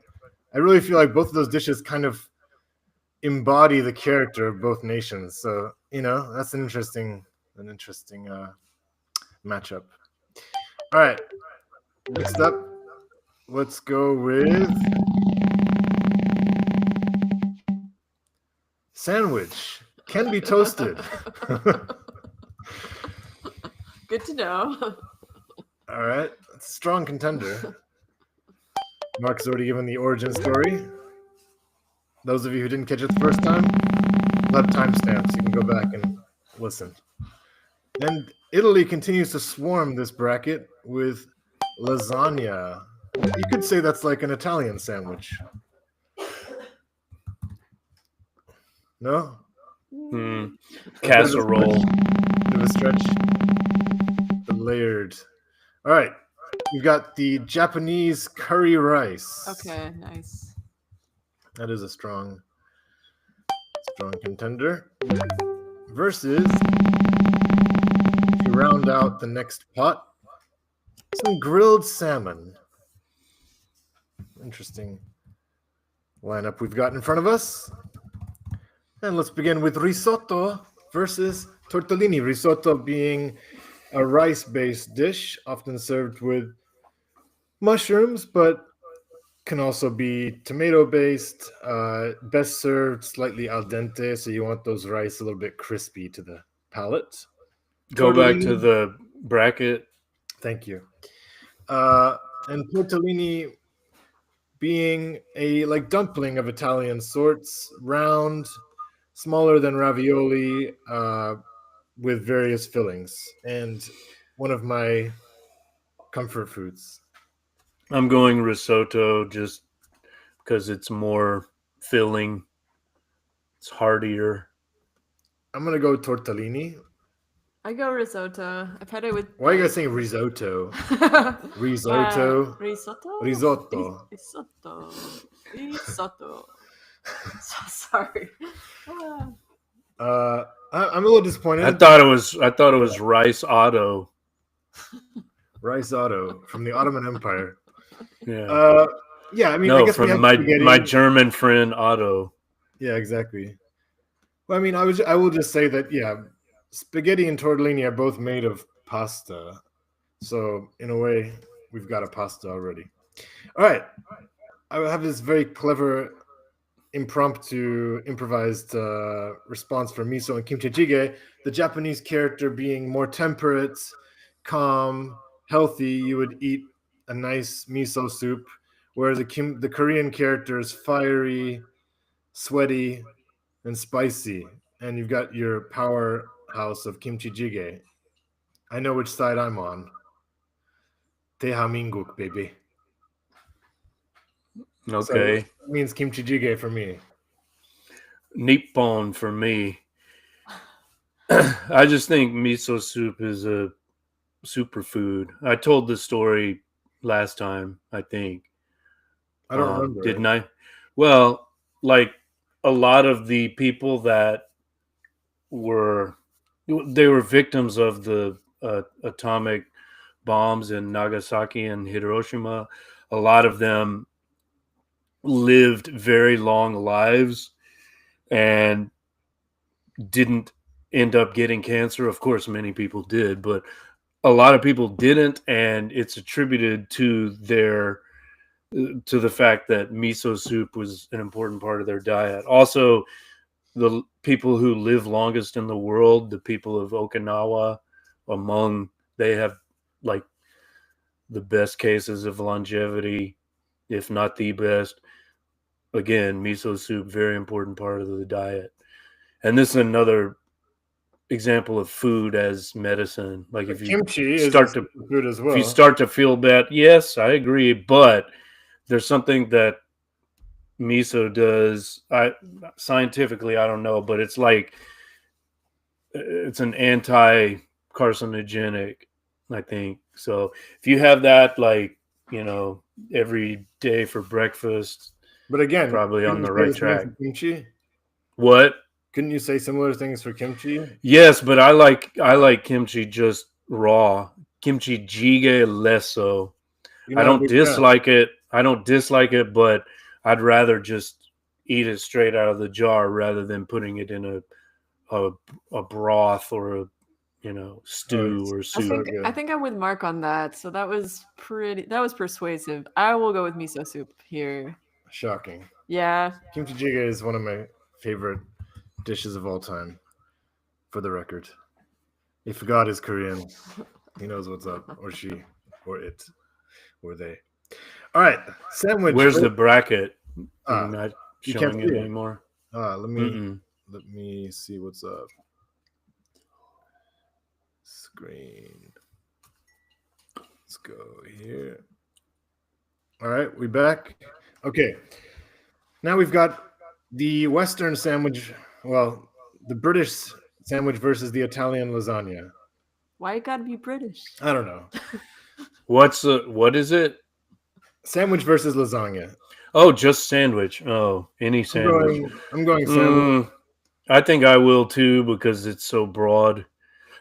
I really feel like both of those dishes kind of embody the character of both nations. So, that's an interesting matchup. All right, next up, let's go with sandwich. Can be toasted. Good to know. All right. It's a strong contender. Mark's already given the origin story. Those of you who didn't catch it the first time, we'll have timestamps. You can go back and listen. And Italy continues to swarm this bracket with lasagna. You could say that's like an Italian sandwich. No? Casserole. Bit of a stretch. The layered. All right. We've got the Japanese curry rice. Okay, nice. That is a strong contender. Versus, to round out the next pot, some grilled salmon. Interesting lineup we've got in front of us. And let's begin with risotto versus tortellini. Risotto being a rice-based dish, often served with mushrooms, but Can also be tomato based. Best served slightly al dente, so you want those rice a little bit crispy to the palate. Go back to Tortellini. the bracket. Thank you. And tortellini being a like dumpling of Italian sorts, round, smaller than ravioli, with various fillings, and one of my comfort foods. I'm going risotto just because it's more filling. It's heartier. I'm gonna go tortellini. I go risotto. I've had it with. Why are you guys saying risotto? Risotto. Risotto. Risotto. Risotto. Risotto. So sorry. I'm a little disappointed. I thought it was rice auto. Rice Otto from the Ottoman Empire. Yeah. Yeah, I mean, No, I guess we from have my spaghetti. German friend Otto. Yeah, exactly. Well, I mean, I will just say that yeah, spaghetti and tortellini are both made of pasta, so in a way, we've got a pasta already. All right, I have this very clever, impromptu, improvised response for miso and kimchi jjigae. The Japanese character being more temperate, calm, healthy, you would eat a nice miso soup, whereas the Korean character is fiery, sweaty, and spicy, and you've got your powerhouse of kimchi jjigae. I know which side I'm on. Tehaminguk, baby. Okay. So that means kimchi jjigae for me. Nippon for me. I just think miso soup is a superfood. I told this story last time, I think. I don't remember. Didn't I? Well, like a lot of the people that were victims of the atomic bombs in Nagasaki and Hiroshima. A lot of them lived very long lives and didn't end up getting cancer. Of course, many people did, but a lot of people didn't, and it's attributed to the fact that miso soup was an important part of their diet. Also, the people who live longest in the world, the people of Okinawa, they have like the best cases of longevity, if not the best. Again, miso soup, very important part of the diet. And this is another example of food as medicine. Like if you kimchi start is to food as well. if you start to feel bad, yes, I agree, but there's something that miso does. Scientifically, I don't know, but it's like it's an anti-carcinogenic, I think. So if you have that, like, every day for breakfast, But again, probably on couldn't the you say right the same track. for kimchi? What? Couldn't you say similar things for kimchi? Yes, but I like kimchi just raw. Kimchi jjigae less so. You're I not a don't big fan. dislike it. But I'd rather just eat it straight out of the jar rather than putting it in a broth or a stew or I soup. think I'm with Mark on that. So that was persuasive. I will go with miso soup here. Shocking. Yeah. Kimchi jjigae is one of my favorite dishes of all time, for the record. If God is Korean, he knows what's up, or she, or it, or they. All right, sandwich. Where's the bracket? Ah, You're not you can't showing see it it. anymore. Let Mm-mm. me see what's up. Screen. Let's go here. All right, we back. Okay. Now we've got the Western sandwich. Well, the British sandwich versus the Italian lasagna. Why it gotta be British? I don't know. What is it? Sandwich versus lasagna. Oh, just sandwich. Oh, any sandwich. I'm going sandwich. I think I will too because it's so broad.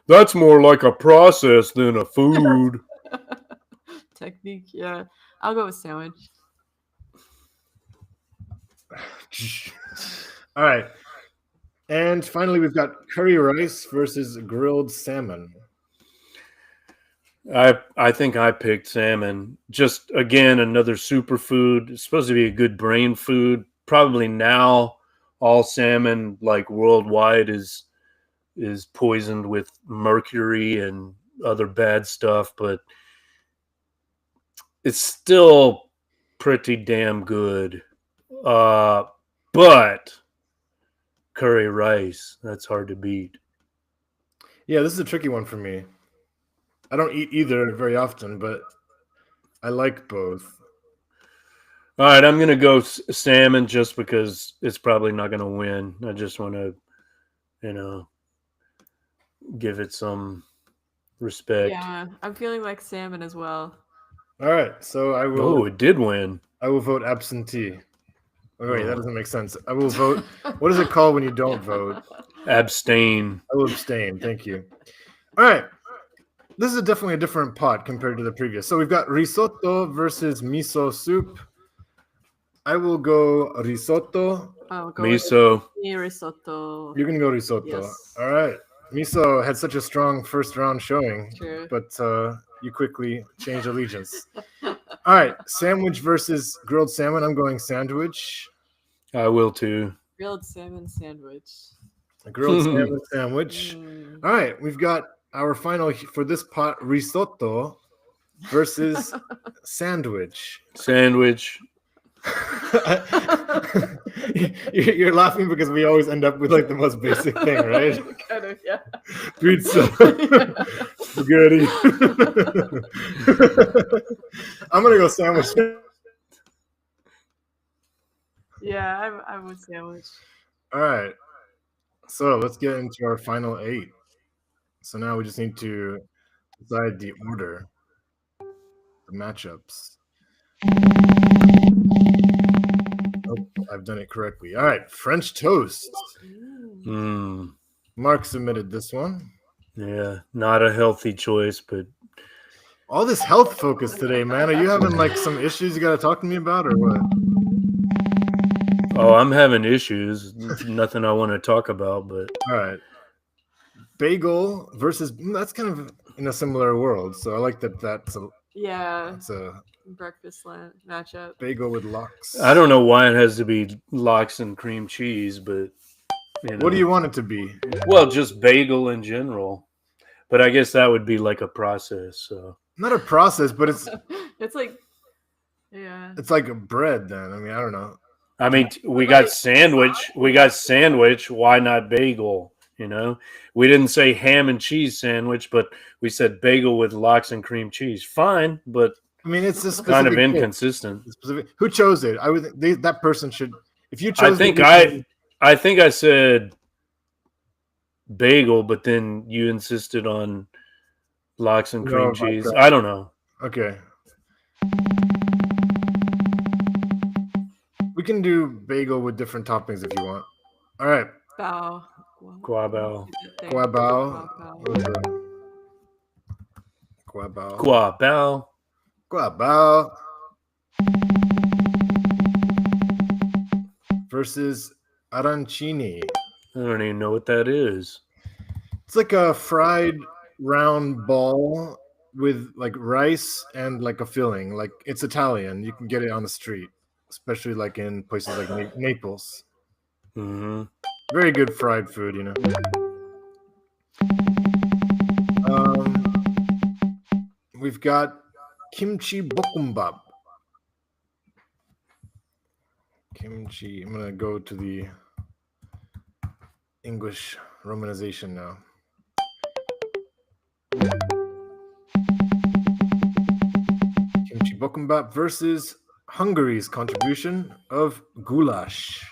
That's more like a process than a food. Technique, yeah. I'll go with sandwich. All right. And finally, we've got curry rice versus grilled salmon. I think I picked salmon. Just again another superfood. It's supposed to be a good brain food. Probably now all salmon like worldwide is poisoned with mercury and other bad stuff, but it's still pretty damn good. But curry rice, that's hard to beat. Yeah, this is a tricky one for me. I don't eat either very often, but I like both. All right, I'm gonna go salmon just because it's probably not gonna win. I just want to, give it some respect. Yeah, I'm feeling like salmon as well. All right, so I will. Oh, it did win. I will vote absentee. Oh, wait, that Oh. doesn't make sense. I will vote. What is it called when you don't vote? Abstain. I will abstain. Thank you. All right. This is definitely a different pot compared to the previous. So we've got risotto versus miso soup. I will go risotto. I'll go Miso. with risotto. You're going to go risotto. Yes. All right. Miso had such a strong first round showing, True. but you quickly changed allegiance. All right. Sandwich versus grilled salmon. I'm going sandwich. I will too. Grilled salmon sandwich. A grilled salmon sandwich. Mm. All right. We've got our final for this pot risotto versus sandwich. Sandwich. You're laughing because we always end up with like the most basic thing, right? Kind of, yeah. Pizza, spaghetti. I'm gonna go sandwich. Yeah, I would sandwich. All right, so let's get into our final 8. So now we just need to decide the order, the matchups. Oh, I've done it correctly. All right, French toast. Mark submitted this one. Yeah, not a healthy choice, but all this health focus today, man. Are you having like some issues you got to talk to me about, or what? Oh, I'm having issues. Nothing I want to talk about, but all right. Bagel versus that's kind of in a similar world, so I like that. That's a breakfast matchup. Bagel with lox. I don't know why it has to be lox and cream cheese, but what do you want it to be? Well, just bagel in general, but I guess that would be like a process. So not a process, but it's like it's like a bread. Then I mean, I don't know. I mean, we got sandwich. We got sandwich. Why not bagel? You know, we didn't say ham and cheese sandwich, but we said bagel with lox and cream cheese. Fine, but I mean, it's a kind of inconsistent. Who chose it? I would. That person should. If you chose, I think I said bagel, but then you insisted on lox and cream cheese. I don't know. Okay. We can do bagel with different toppings if you want. All right. Bao. Guabao. Guabao. Guabao. Guabao. Guabao. Versus arancini. I don't even know what that is. It's like a fried round ball with like rice and like a filling. Like it's Italian. You can get it on the street, especially like in places like Naples. Mm-hmm. Very good fried food, you know. We've got kimchi bokkeumbap. Kimchi. I'm gonna go to the English romanization now. Kimchi bokkeumbap versus Hungary's contribution of goulash.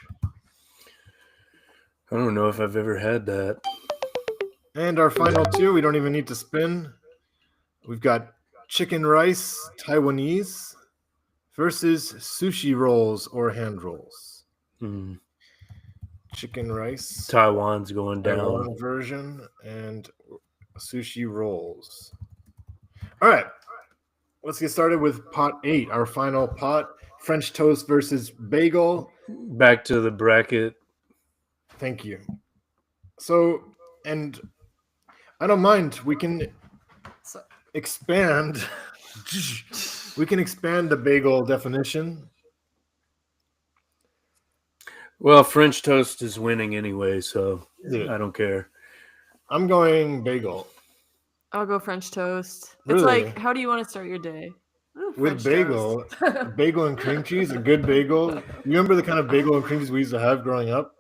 I don't know if I've ever had that. And our final 2, we don't even need to spin. We've got chicken rice Taiwanese versus sushi rolls or hand rolls. Chicken rice. Taiwan's going down. Taiwan version and sushi rolls. All right. Let's get started with pot 8, our final pot. French toast versus bagel. Back to the bracket. Thank you. So, and I don't mind. We can. expand. We can expand the bagel definition. Well, French toast is winning anyway, so Is it? I don't care. I'm going bagel. I'll go French toast. It's Really? like, how do you want to start your day? Ooh, With French bagel, toast. bagel and cream cheese, a good bagel. You remember the kind of bagel and cream cheese we used to have growing up?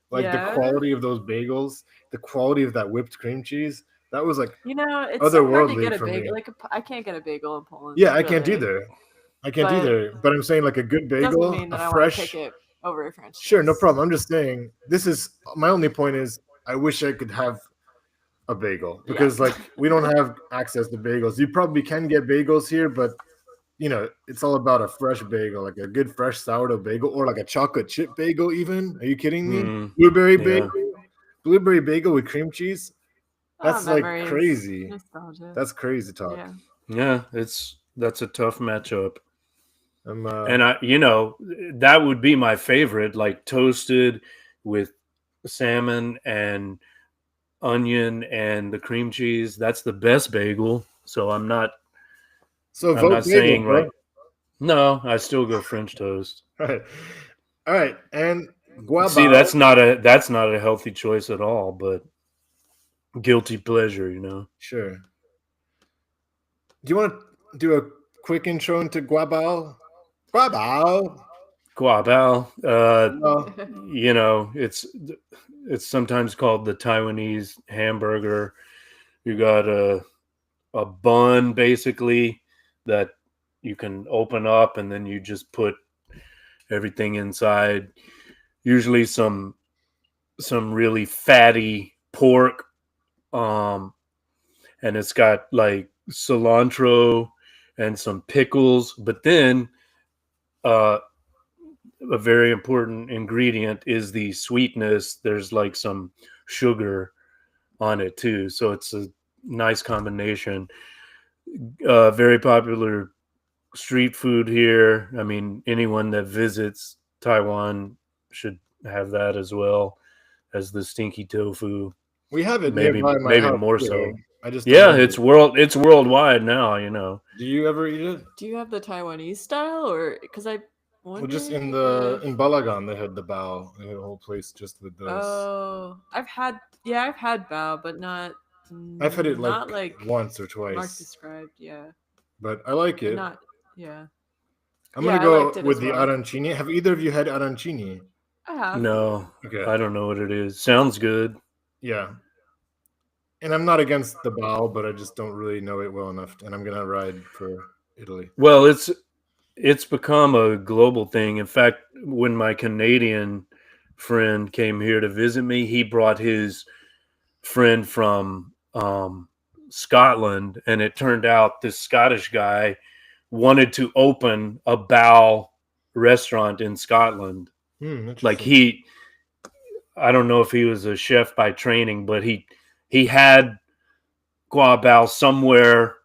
Like the Yeah. quality of those bagels, the quality of that whipped cream cheese. That was like You know, it's so hard to otherworldly get a for me. bagel. Like, I can't get a bagel in Poland. Yeah, I can't really. either. I can't But either. But I'm saying like a good doesn't bagel, mean a that I want to fresh. pick it over French toast. Sure, no problem. I'm just saying this is my only point is I wish I could have a bagel because like we don't have access to bagels. You probably can get bagels here, but you know, it's all about a fresh bagel, like a good fresh sourdough bagel or like a chocolate chip bagel even. Are you kidding me? Blueberry bagel? Blueberry bagel with cream cheese? That's like memories. crazy. Nostalgia. That's crazy talk. Yeah. Yeah, that's a tough matchup. And that would be my favorite, like toasted with salmon and onion and the cream cheese. That's the best bagel. So I'm not so I'm vote not bagel, saying bro. like no, I still go French toast. All right. And guava. See, that's not a healthy choice at all, but guilty pleasure, you know. Sure. Do you want to do a quick intro into guabao? Guabao. Guabao, Well, you know, it's sometimes called the Taiwanese hamburger. You got a bun basically that you can open up and then you just put everything inside. Usually some really fatty pork, and it's got like cilantro and some pickles. But then a very important ingredient is the sweetness. There's like some sugar on it too, so it's a nice combination. Very popular street food here. I mean, anyone that visits Taiwan should have that as well as the stinky tofu. we have it Maybe nearby my house. more too. so. I just Yeah, don't know. it's worldwide now. You know. Do you ever eat it? Do you have the Taiwanese style, or because I Well, just wondered in Balagan, they had the bao. They had a whole place just with those. Oh, I've had bao, but not. I've had it not like like once or Mark twice, described. Yeah, but I like it. not. Yeah, I'm Yeah, gonna I go liked it with as the well. arancini. Have either of you had arancini? I have. No, Okay. I don't know what it is. Sounds good. Yeah. And I'm not against the bao, but I just don't really know it well enough. And I'm gonna ride for Italy. Well, it's become a global thing. In fact, when my Canadian friend came here to visit me, he brought his friend from Scotland, and it turned out this Scottish guy wanted to open a bao restaurant in Scotland. Like Interesting. I don't know if he was a chef by training, but he had gua bao somewhere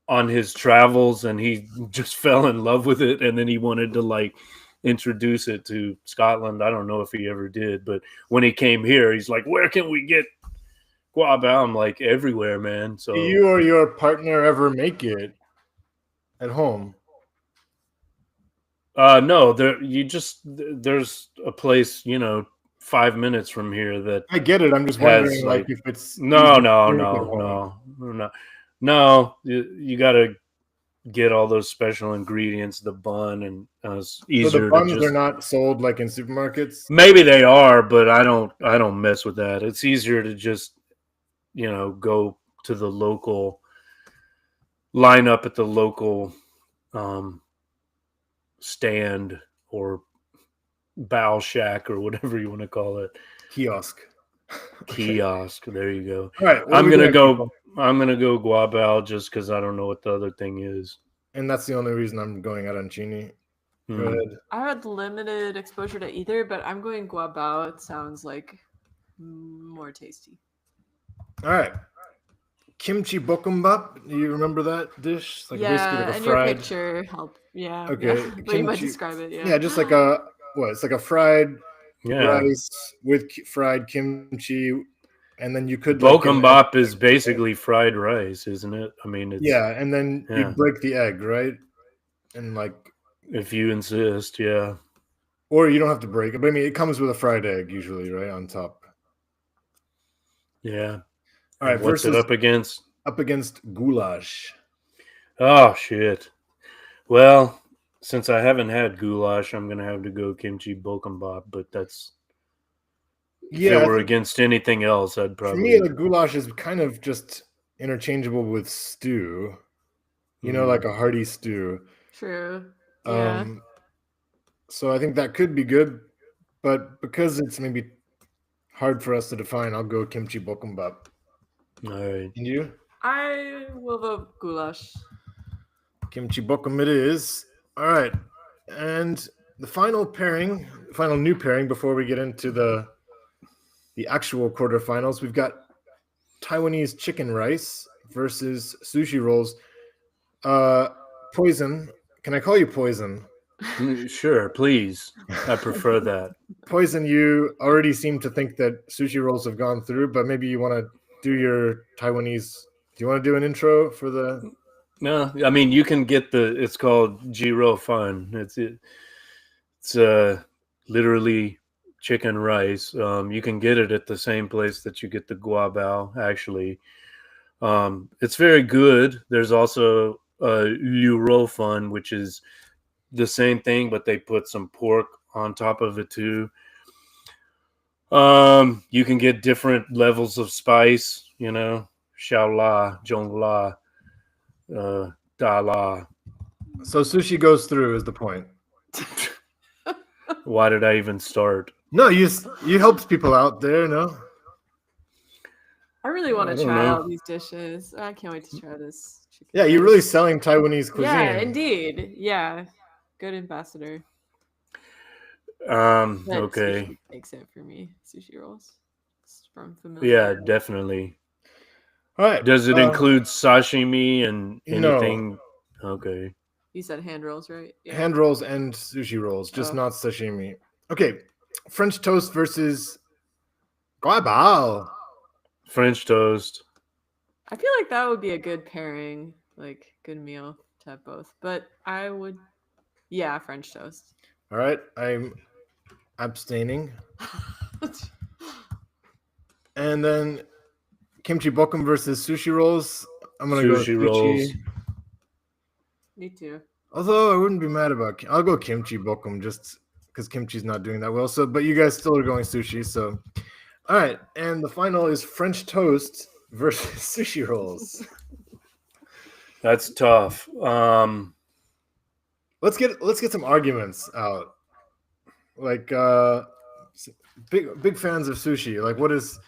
on his travels and he just fell in love with it, and then he wanted to like introduce it to Scotland. I don't know if he ever did, but when he came here, he's like, where can we get gua bao? I'm like, everywhere, man. So Do you or your partner ever make it at home? no, there's a place, 5 minutes from here that I get it. I'm just has wondering, like, if it's no, easy no, to make at no, home. no. You got to get all those special ingredients, the bun, and it's So the easier to buns are just. not sold like in supermarkets. Maybe they are, but I don't mess with that. It's easier to just go to the local, line up at the local stand or bow shack or whatever you want to call it. Kiosk. Kiosk. There you go. All right. I'm gonna go gua bao just because I don't know what the other thing is. And that's the only reason I'm going arancini. Go ahead. I had limited exposure to either, but I'm going gua bao. It sounds like more tasty. All right. Kimchi bokkeumbap. Do you remember that dish? Like basically like a and fried. your picture helped. Yeah. Okay. Yeah. But you might describe it. Yeah. Yeah, just like it's like a fried Yeah. rice with fried kimchi and then you could like Bokkeumbap is basically fried rice, isn't it? I mean, it's and then yeah. you break the egg, right? And like, if you insist, yeah. or you don't have to break it, but I mean, it comes with a fried egg usually, right, on top. Yeah. All right, what's it up against? Up against goulash. Oh shit. Well, since I haven't had goulash, I'm gonna have to go kimchi bokkeumbap. But that's if it were against anything else, I'd probably. For me, the goulash is kind of just interchangeable with stew. You know, like a hearty stew. True. Yeah. So I think that could be good, but because it's maybe hard for us to define, I'll go kimchi bokkeumbap. All right. And you? I will vote goulash. Kimchi bokkeum it is. All right. And the final new pairing before we get into the actual quarterfinals, we've got Taiwanese chicken rice versus sushi rolls. Poison. Can I call you Poison? Sure, please. I prefer that. Poison, you already seem to think that sushi rolls have gone through, but maybe you want to do your Taiwanese. Do you want to do an intro for the? No, I mean you can get it's called Jiro Fun. It's literally chicken rice. You can get it at the same place that you get the guabao, actually. It's very good. There's also Liu Ro Fun, which is the same thing, but they put some pork on top of it too. You can get different levels of spice, you know, Xiao La, Zhong La, Da La. So sushi goes through is the point. Why did I even start? No, you helped people out there, no? I really want to try all these dishes. I can't wait to try this chicken. Yeah, you're really selling Taiwanese cuisine. Yeah, indeed. Yeah. Good ambassador. Okay. Sushi makes it for me. Sushi rolls. It's from familiar. Yeah, definitely. All right. Does it include sashimi and anything? No. Okay. You said hand rolls, right? Yeah. Hand rolls and sushi rolls, just not sashimi. Okay. French toast versus guabao. French toast. I feel like that would be a good pairing, like good meal to have both. But I would, French toast. All right, I'm abstaining. And then kimchi bokkeum versus sushi rolls. I'm gonna go sushi rolls. Me too. Although I wouldn't be mad about. I'll go kimchi bokkeum just because kimchi's not doing that well. So, but you guys still are going sushi. So, all right. And the final is French toast versus sushi rolls. That's tough. Let's get some arguments out. Like big fans of sushi. Like what is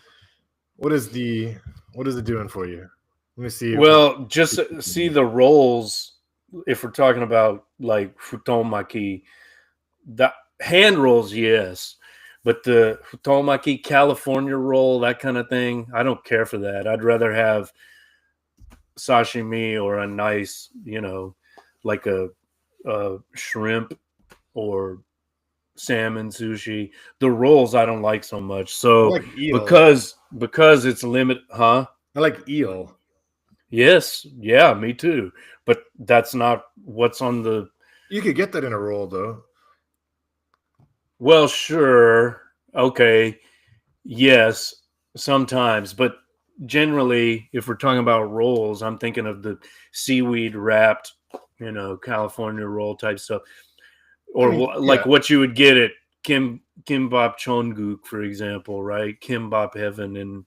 it doing for you? Let me see. Well, just see the rolls. If we're talking about like futomaki, the hand rolls, yes, but the futomaki California roll, that kind of thing, I don't care for that. I'd rather have sashimi or a nice, like a shrimp or salmon sushi. The rolls I don't like so much. So like because it's limited, huh? I like eel. Yes, yeah, me too. But that's not what's on the. You could get that in a roll, though. Well, sure, okay, yes, sometimes, but generally, if we're talking about rolls, I'm thinking of the seaweed wrapped, California roll type stuff, or like what you would get at Kimbap Chonguk, for example, right? Kimbap Heaven and.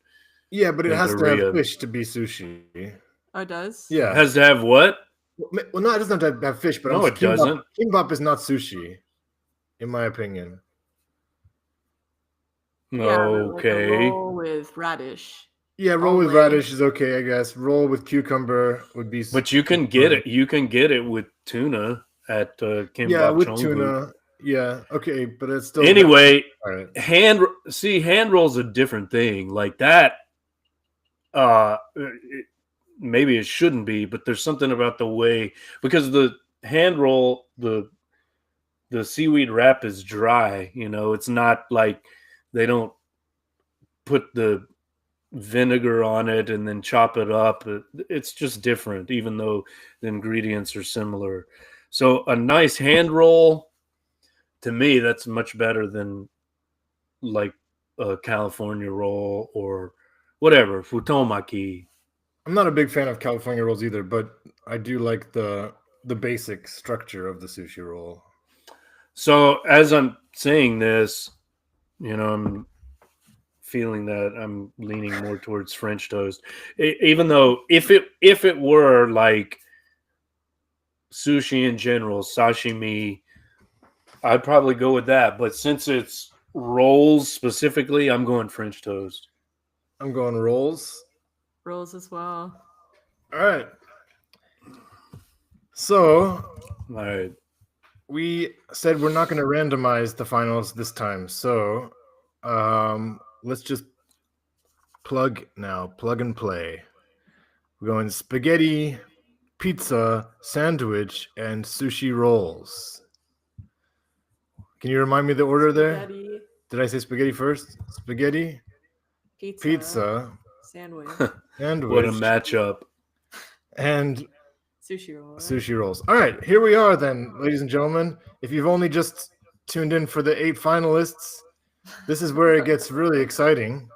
Yeah, but it has to have fish to be sushi. Oh, it does? Yeah. It has to have what? Well, no, it doesn't have to have fish, but no, it doesn't. Kimbap is not sushi, in my opinion. Okay. Like a roll with radish. Yeah, roll with radish is okay, I guess. Roll with cucumber would be. But you can get it. You can get it with tuna at Kimbap. Yeah, with tuna. Yeah, okay, but it's still. Anyway, hand roll's a different thing. Like that. Maybe it shouldn't be, but there's something about the way, because the hand roll, the seaweed wrap is dry. It's not like they don't put the vinegar on it and then chop it up. It's just different, even though the ingredients are similar. So a nice hand roll, to me, that's much better than like a California roll or whatever, futomaki. I'm not a big fan of California rolls either, but I do like the basic structure of the sushi roll. So as I'm saying this, I'm feeling that I'm leaning more towards French toast, even though if it were like sushi in general, sashimi, I'd probably go with that. But since it's rolls specifically, I'm going French toast. I'm going rolls. Rolls as well. All right. So, All right. we said we're not going to randomize the finals this time. So, let's just plug and play. We're going spaghetti, pizza, sandwich, and sushi rolls. Can you remind me the order there? Spaghetti, Did I say spaghetti first? Spaghetti, pizza, sandwich, sandwich, What a matchup. and sushi roll. Right? sushi rolls. All right, here we are then, ladies and gentlemen. If you've only just tuned in for the 8 finalists, this is where it gets really exciting.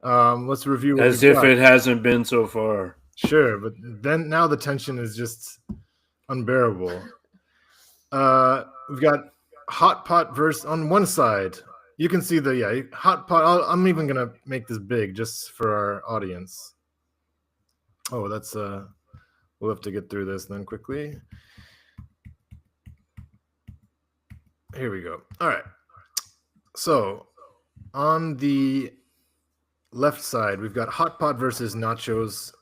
Let's review what As we've if got. it hasn't been so far. Sure, but then now the tension is just unbearable. We've got hot pot versus on one side. You can see the hot pot. I'm even gonna make this big just for our audience. Oh, that's we'll have to get through this then quickly. Here we go. All right. So on the left side, we've got hot pot versus nachos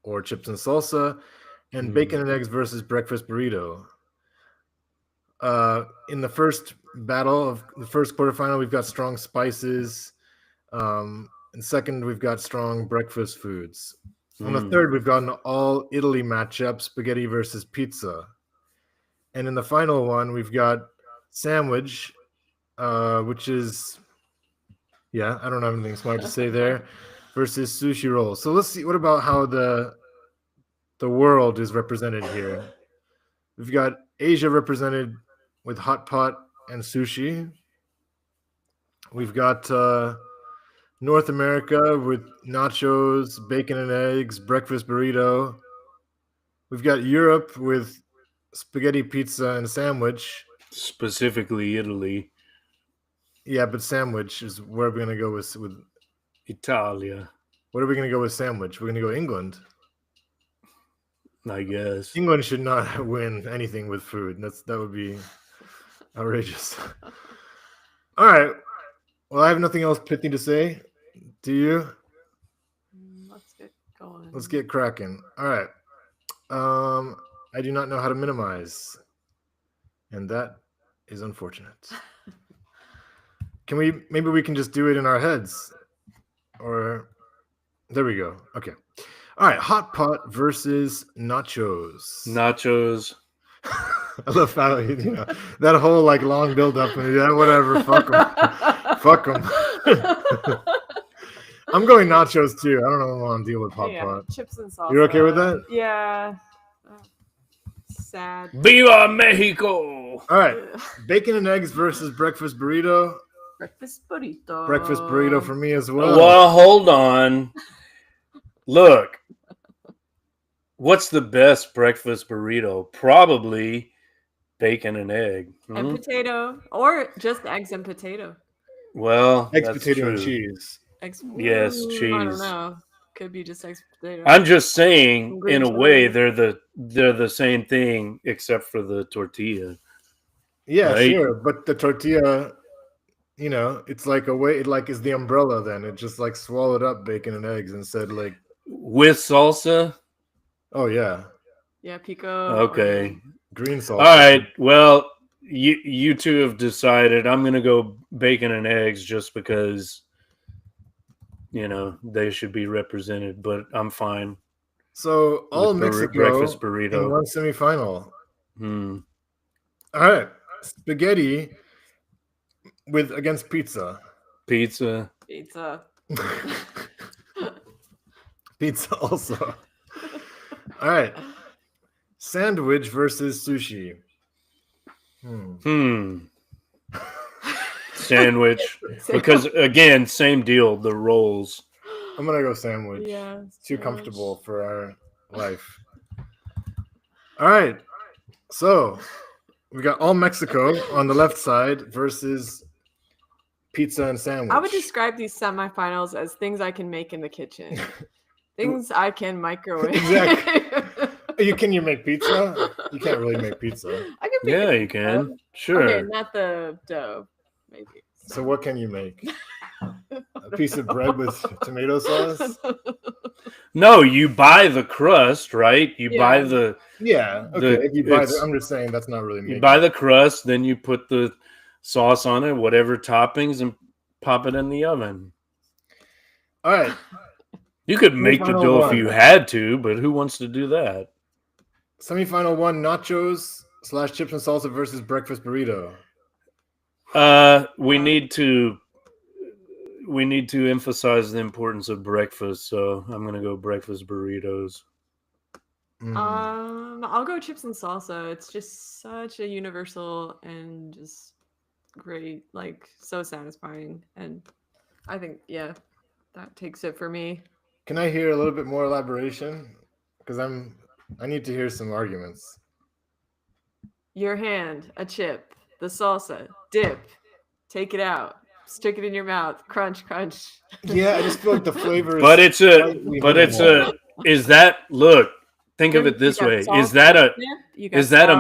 or chips and salsa, and bacon and eggs versus breakfast burrito. In the first battle of the first quarterfinal, we've got strong spices. And second, we've got strong breakfast foods. On the third, we've got an all Italy matchup, spaghetti versus pizza. And in the final one, we've got sandwich, which is, I don't have anything smart to say there, versus sushi roll. So let's see, what about how the world is represented here? We've got Asia represented with hot pot and sushi. We've got North America with nachos, bacon and eggs, breakfast burrito. We've got Europe with spaghetti, pizza, and sandwich. Specifically Italy. Yeah, but sandwich is where we're going to go with Italia. What are we going to go with sandwich? We're going to go England. I guess. England should not win anything with food. That would be outrageous. All right. Well, I have nothing else pithy to say. Do you? Let's get going. Let's get cracking. All right. I do not know how to minimize, and that is unfortunate. Maybe we can just do it in our heads, or there we go. Okay. All right. Hot pot versus nachos. Nachos. I love how that whole like long build up and whatever. Fuck them. Fuck them. I'm going nachos too. I don't know if I want to deal with hot pot. Chips and salsa. You're okay with that? Yeah. Sad. Viva Mexico! All right. Bacon and eggs versus breakfast burrito. Breakfast burrito. Breakfast burrito for me as well. Well, hold on. Look. What's the best breakfast burrito? Probably bacon and egg. And potato. Or just eggs and potato. Well, eggs, that's potato, true. and cheese. Yes, I cheese. don't know. Could be just eggs, potato. I'm just saying, Green in a chili. way, they're the same thing except for the tortilla. Yeah, right? sure. But the tortilla, it's like a way. It like is the umbrella. Then it just like swallowed up bacon and eggs and said like With salsa? Oh yeah. Yeah, pico. Okay. Green salsa. All right. Well, you two have decided. I'm going to go bacon and eggs just because, they should be represented, but I'm fine. So all with Mexico breakfast burrito. in one semifinal. All right. Spaghetti against pizza. Pizza. Pizza. Pizza also. All right. Sandwich versus sushi. Sandwich. Because again, same deal. The rolls. I'm gonna go sandwich. Yeah, It's too sandwich. comfortable for our life. All right. So we got all Mexico on the left side versus pizza and sandwich. I would describe these semifinals as things I can make in the kitchen. Things I can microwave. Exactly. Can you make pizza? You can't really make pizza. I can make Yeah, it you dough. can. Sure. Okay, not the dough, maybe. So what can you make? A piece of bread with tomato sauce? No, you buy the crust, right? You buy the Yeah. Okay. If you buy I'm just saying that's not really making. You buy the crust, then you put the sauce on it, whatever toppings, and pop it in the oven. All right. You could make the dough if you had to, but who wants to do that? Semifinal 1, nachos / chips and salsa versus breakfast burrito. We need to emphasize the importance of breakfast, so I'm gonna go breakfast burritos. I'll go chips and salsa. It's just such a universal and just great, like so satisfying, and I think that takes it for me. Can I hear a little bit more elaboration? Because I need to hear some arguments. Your hand, a chip, the salsa, dip, take it out, stick it in your mouth, crunch, crunch. Yeah, I just feel like the flavor is is that, look, think of it this way. Is that a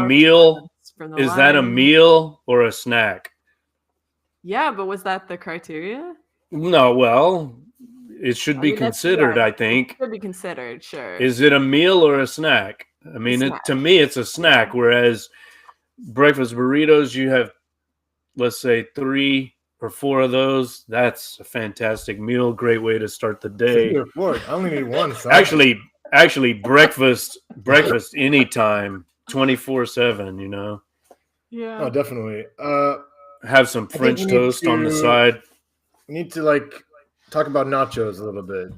meal? Is that a meal or a snack? Yeah, but was that the criteria? No, well, it should be considered, I think. It should be considered, sure. Is it a meal or a snack? I mean, to me, it's a snack, whereas breakfast burritos, you have, let's say, 3 or 4 of those. That's a fantastic meal. Great way to start the day. 3 or 4. I only need 1. So. Actually, breakfast anytime, 24/7. You know. Yeah. Oh, definitely. Have some French toast on the side. We need to talk about nachos a little bit.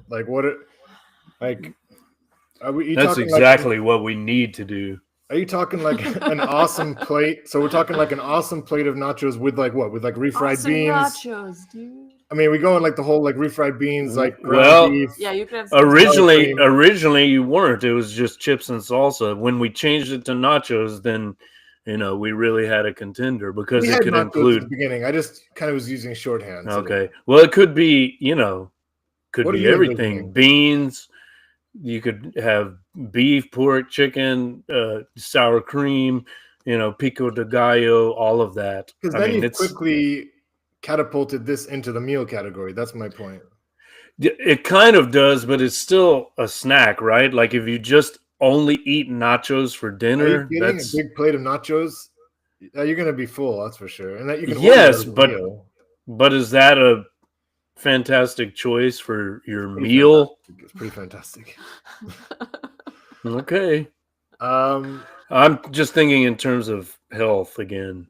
That's exactly what we need to do. Are you talking like an awesome plate? So we're talking like an awesome plate of nachos with with refried beans. Nachos, dude. I mean, we go in the whole refried beans, ground beef. Yeah, you could have originally you weren't. It was just chips and salsa. When we changed it to nachos, then we really had a contender because it could include. At the beginning, I just kind of was using shorthand. Okay, well, it could be could be everything. Beans. You could have beef, pork, chicken, sour cream, pico de gallo, all of that. Because then you quickly catapulted this into the meal category. That's my point. It kind of does, but it's still a snack, right? Like if you just only eat nachos for dinner, that's a big plate of nachos. You're going to be full, that's for sure. And that you can but is that a fantastic choice for your meal? It's pretty fantastic. Okay. I'm just thinking in terms of health again.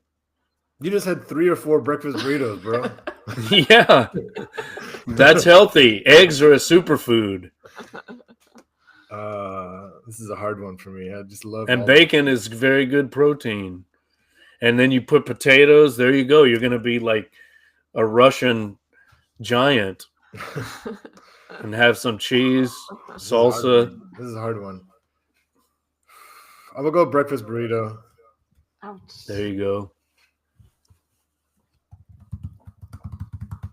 You just had 3 or 4 breakfast burritos, bro. Yeah. That's healthy. Eggs are a superfood. This is a hard one for me. I just love And bacon is very good protein. And then you put potatoes, there you go. You're going to be like a Russian giant. And have some cheese, salsa. This is a hard one. I will go breakfast burrito. Ouch. There you go.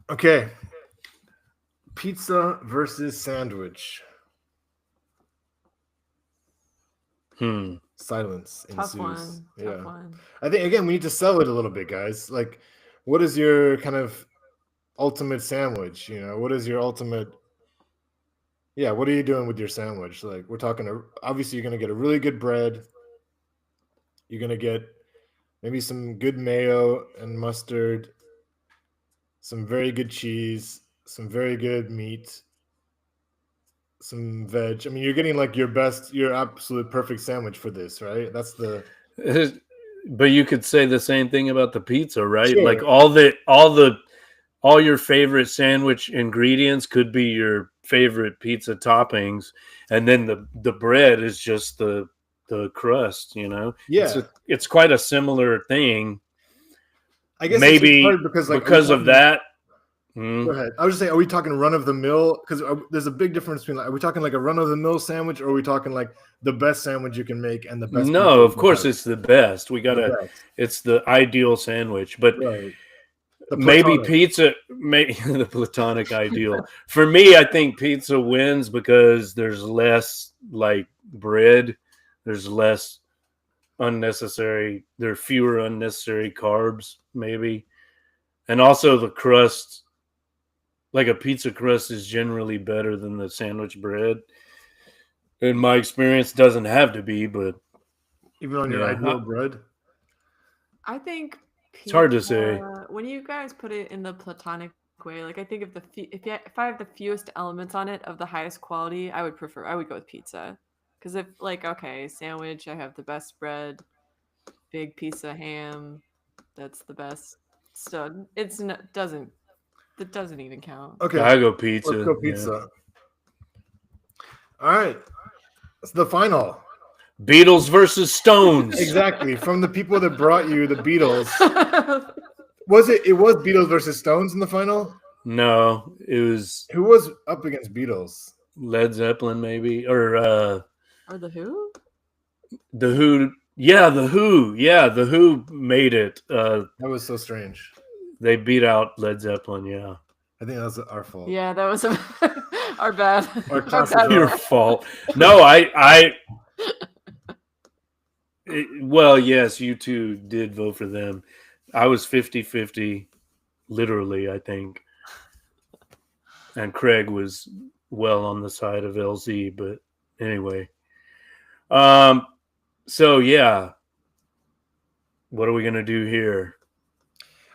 Okay. Pizza versus sandwich. Silence Tough ensues. one. Yeah. Tough one. I think again we need to sell it a little bit, guys. What is your kind of ultimate sandwich? What is your ultimate? Yeah, what are you doing with your sandwich? We're talking. Obviously, you're gonna get a really good bread. You're gonna get maybe some good mayo and mustard, some very good cheese, some very good meat, some veg. I mean, you're getting your absolute perfect sandwich for this, right? That's the. But you could say the same thing about the pizza, right? Sure. All your favorite sandwich ingredients could be your favorite pizza toppings, and then the bread is just the crust. Yeah. It's quite a similar thing. I guess it's Maybe hard because because of that. Go ahead. I was just saying, are we talking run of the mill? Because there's a big difference between are we talking like a run of the mill sandwich, or are we talking like the best sandwich you can make and the best? No, of course it's the best. It's the ideal sandwich, but right. maybe pizza, the platonic ideal. For me, I think pizza wins because there's less like bread, there's less unnecessary, there are fewer unnecessary carbs, maybe, and also the crust. Like a pizza crust is generally better than the sandwich bread. In my experience, doesn't have to be, but even on your ideal bread. I think it's hard to say. When you guys put it in the platonic way, like I think if I have the fewest elements on it of the highest quality, I would go with pizza. Because if sandwich, I have the best bread, big piece of ham, that's the best. So it doesn't even count. Okay, I go pizza. Let's go pizza. Yeah. All right, it's the final. Beatles versus Stones. Exactly. From the people that brought you the Beatles. It was Beatles versus Stones in the final? No, it was. Who was up against Beatles? Led Zeppelin, maybe, or the Who. The Who. Yeah, the Who. Yeah, the Who made it. That was so strange. They beat out Led Zeppelin. Yeah. I think that was our fault. Yeah, that was our bad. Your fault. No, well, yes, you two did vote for them. I was 50-50, literally, I think. And Craig was well on the side of LZ, but anyway. So, yeah. What are we going to do here?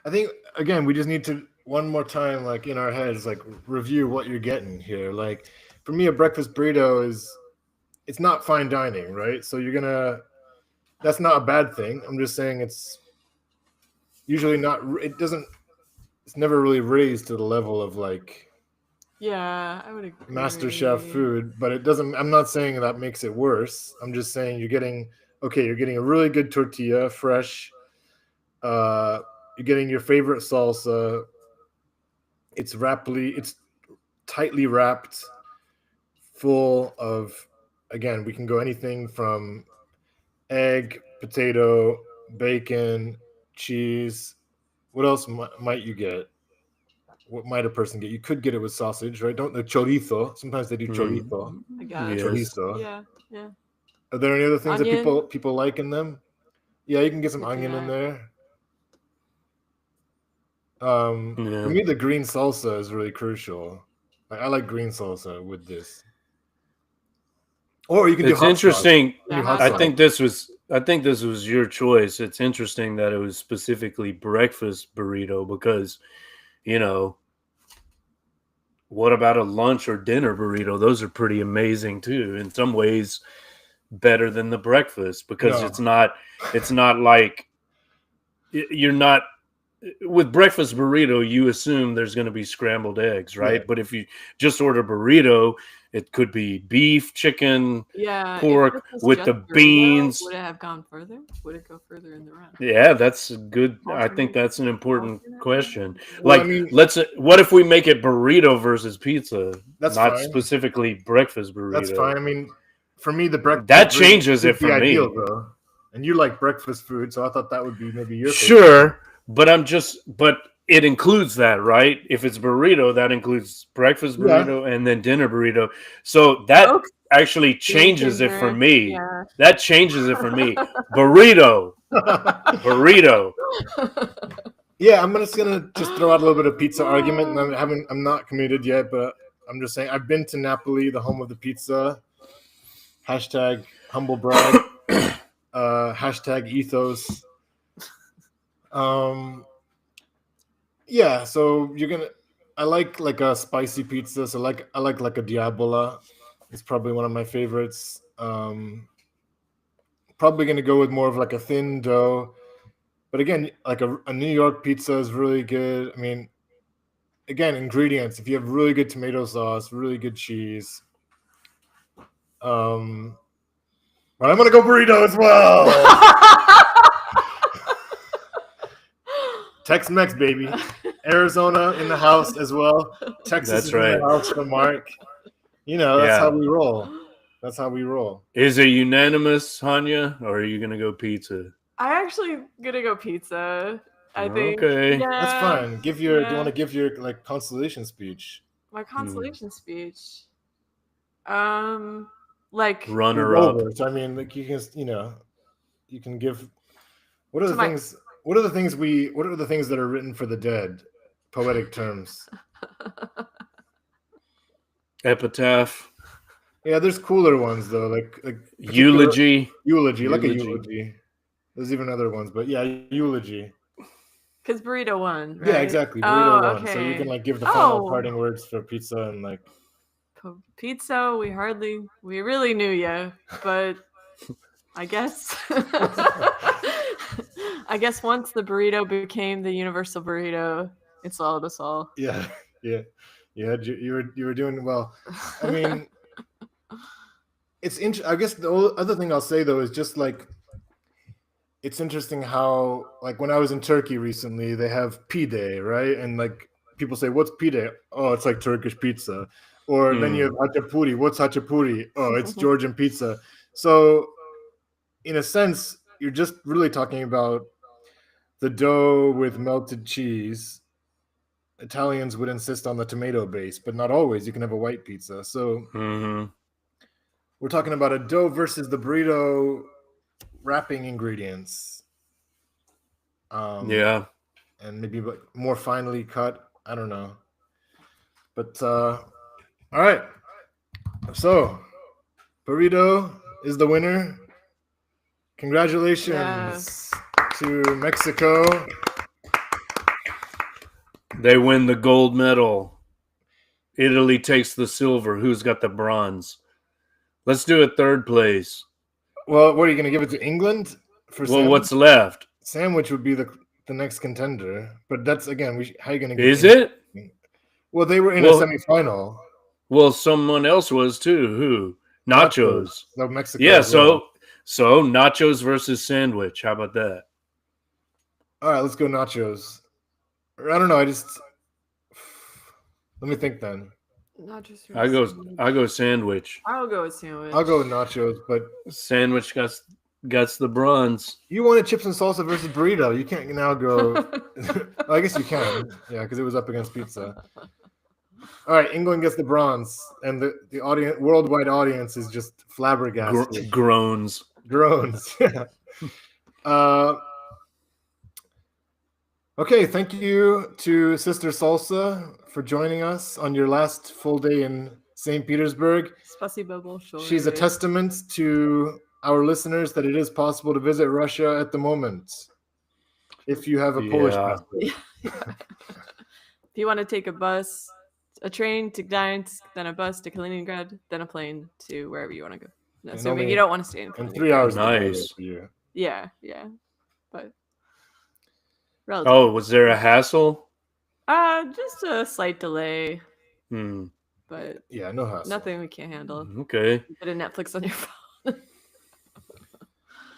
I think, again, we just need to, one more time, like in our heads, like review what you're getting here. Like, for me, a breakfast burrito it's not fine dining, right? So that's not a bad thing. I'm just saying it's usually not, it's never really raised to the level of like, yeah, I would agree. Master Chef food, but I'm not saying that makes it worse. I'm just saying you're getting a really good tortilla, fresh. You're getting your favorite salsa. It's tightly wrapped, full of, again, we can go anything from egg, potato, bacon, cheese. What else might you get? What might a person get? You could get it with sausage, right? Don't the chorizo? Sometimes they do chorizo. I guess. Chorizo. Yeah. Are there any other things that people like in them? Yeah, you can get some onion in there. For me, the green salsa is really crucial. I like green salsa with this. Or you can do hot interesting. Sauce. I think this was your choice. It's interesting that it was specifically breakfast burrito because, what about a lunch or dinner burrito? Those are pretty amazing too. In some ways, better than the breakfast because it's not like you're not. With breakfast burrito, you assume there's going to be scrambled eggs, right? Yeah. But if you just order burrito, it could be beef, chicken, pork with the beans. Would it have gone further? Would it go further in the round? Yeah, that's good. I think that's an important question. Well, what if we make it burrito versus pizza? That's not fine. Specifically breakfast burrito. That's fine. I mean, for me, the breakfast that changes it for me. Though. And you like breakfast food, so I thought that would be maybe your favorite. But it includes that, right? If it's burrito, that includes breakfast burrito and then dinner burrito. So that actually changes it for me. Yeah. That changes it for me. Burrito. Yeah, I'm just gonna throw out a little bit of pizza argument, and I'm not committed yet, but I'm just saying I've been to Napoli, the home of the pizza. Hashtag humble brag. Hashtag ethos. Yeah, so I like a spicy pizza, so I like a Diavola. It's probably one of my favorites. Probably gonna go with more of like a thin dough, but again, like a New York pizza is really good. I mean, again, ingredients. If you have really good tomato sauce, really good cheese. But I'm gonna go burrito as well. Tex-Mex, baby. Arizona in the house as well. Texas That's is in right. the house for Mark. You know, that's Yeah. how we roll. That's how we roll. Is it unanimous, Hanya, or are you gonna go pizza? I actually gonna go pizza. I think. Okay. Yeah. That's fine. Do you want yeah. to give your like consolation speech? My consolation speech. Like Runner You're up. over. So I mean, like you can, you can give. What are To the my- things? What are the things we? What are the things that are written for the dead? Poetic terms. Epitaph. Yeah, there's cooler ones though, like Eulogy. eulogy, like a eulogy. There's even other ones, but yeah, eulogy. Because burrito won, right? Yeah, exactly. Burrito Oh, won. So you okay. can like give the final Oh. parting words for pizza and like Pizza, we really knew you, but I guess I guess once the burrito became the universal burrito, it swallowed us all. yeah. You were doing well. I mean, it's I guess the other thing I'll say though is just like it's interesting how like when I was in Turkey recently, they have pide, right? And like people say, "What's pide?" Oh, it's like Turkish pizza. Or then you have hachapuri. What's hachapuri? Oh, it's Georgian pizza. So, in a sense, you're just really talking about the dough with melted cheese. Italians would insist on the tomato base, but not always. You can have a white pizza. So, we're talking about a dough versus the burrito wrapping ingredients. Yeah. And maybe more finely cut. I don't know. But all right. So burrito is the winner. Congratulations to Mexico. They win the gold medal. Italy takes the silver. Who's got the bronze? Let's do it third place. Well, what are you going to give it to England for? Well, what's left? Sandwich would be the next contender, but that's again. How are you going to? Is it? Well, they were in a semifinal. Well, someone else was too. Who? Nachos. No, Mexico. Yeah. So nachos versus sandwich. How about that? All right, let's go nachos. I don't know. Let me think then. Nachos. I go sandwich. I'll go with sandwich. I'll go with nachos, but sandwich gets the bronze. You wanted chips and salsa versus burrito. You can't now go. Well, I guess you can. Yeah, because it was up against pizza. All right, England gets the bronze, and the audience, worldwide audience, is just flabbergasted. Groans. Okay, thank you to Sister Salsa for joining us on your last full day in St. Petersburg. She's a testament to our listeners that it is possible to visit Russia at the moment if you have a Polish passport. If you want to take a train to Gdańsk, then a bus to Kaliningrad, then a plane to wherever you want to go. Assuming you don't want to stay in Kaliningrad. In 3 hours. Nice. Yeah. But was there a hassle? Just a slight delay. But yeah, no hassle. Nothing we can't handle. Okay. You put a Netflix on your phone.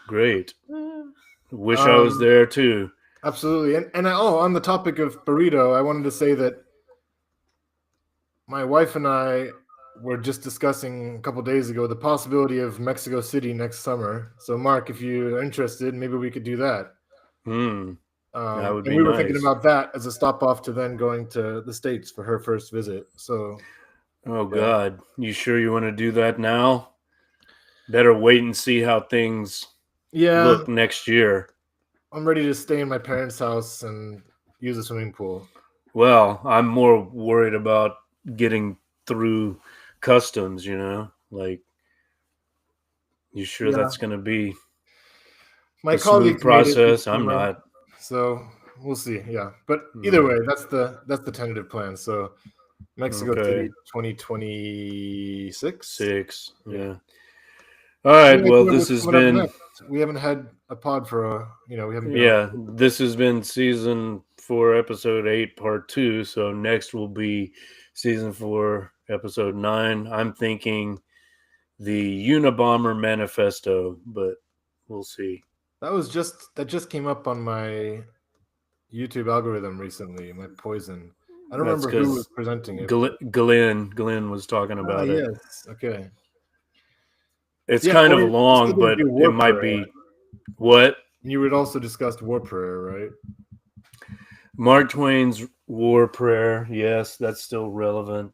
Great. Wish I was there too. Absolutely. And on the topic of burrito, I wanted to say that my wife and I were just discussing a couple days ago the possibility of Mexico City next summer. So, Mark, if you're interested, maybe we could do that. That would be and we were nice. thinking about that as a stop off to then going to the States for her first visit. So, God, you sure you want to do that now? Better wait and see how things look next year. I'm ready to stay in my parents' house and use a swimming pool. Well, I'm more worried about getting through customs, like, you sure that's going to be my a smooth process? I'm not. So we'll see. Yeah. But either way, that's the tentative plan. So Mexico City 2026. Yeah. All right. Any Well, idea this what's has coming up been next? We haven't had a pod for we haven't been on. yeah. This has been season 4, episode 8, part 2. So next will be season 4, episode 9. I'm thinking the Unabomber Manifesto, but we'll see. That just came up on my YouTube algorithm recently. My Poison. I don't That's remember who was because presenting it. Glenn was talking Ah, about it. yes. Okay. It's Yeah, kind of you long, said there'd but be a it war might prayer. be what? You would also discuss war prayer, right? Mark Twain's war prayer. Yes, that's still relevant.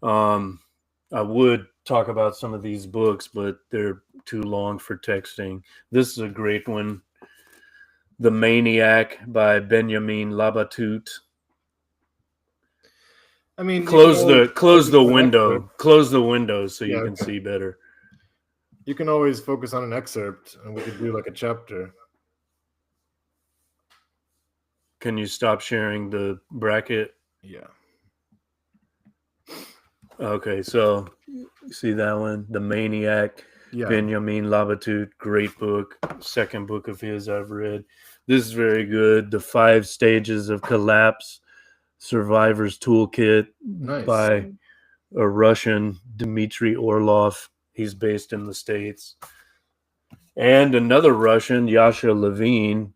I would talk about some of these books, but they're too long for texting. This is a great one. The Maniac by Benjamin Labatut. I mean, Close the window. window. Close the window so Yeah, you can okay. see better. You can always focus on an excerpt, and we could do like a chapter. Can you stop sharing the bracket? Yeah. Okay, so see that one, The Maniac, Yeah. Benjamin Labatut, great book. Second book of his I've read. This is very good. The 5 Stages of Collapse, Survivor's Toolkit Nice. by a Russian, Dmitry Orlov. He's based in the States. And another Russian, Yasha Levine,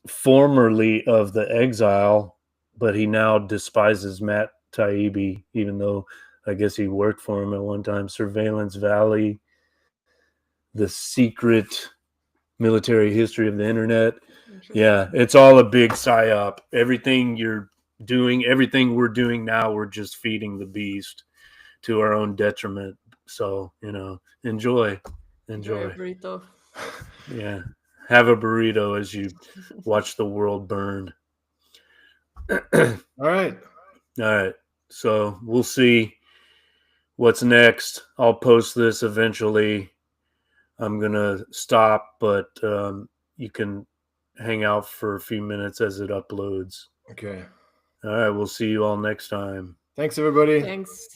formerly of the Exile, but he now despises Matt Taibbi, even though I guess he worked for him at one time. Surveillance Valley, The Secret Military History of the Internet. Yeah, it's all a big psyop. Everything you're doing, everything we're doing now, we're just feeding the beast to our own detriment. So, enjoy. Enjoy a burrito. Yeah. Have a burrito as you watch the world burn. All right. All right. So we'll see what's next. I'll post this eventually. I'm going to stop, but you can hang out for a few minutes as it uploads. Okay. All right. We'll see you all next time. Thanks, everybody. Thanks.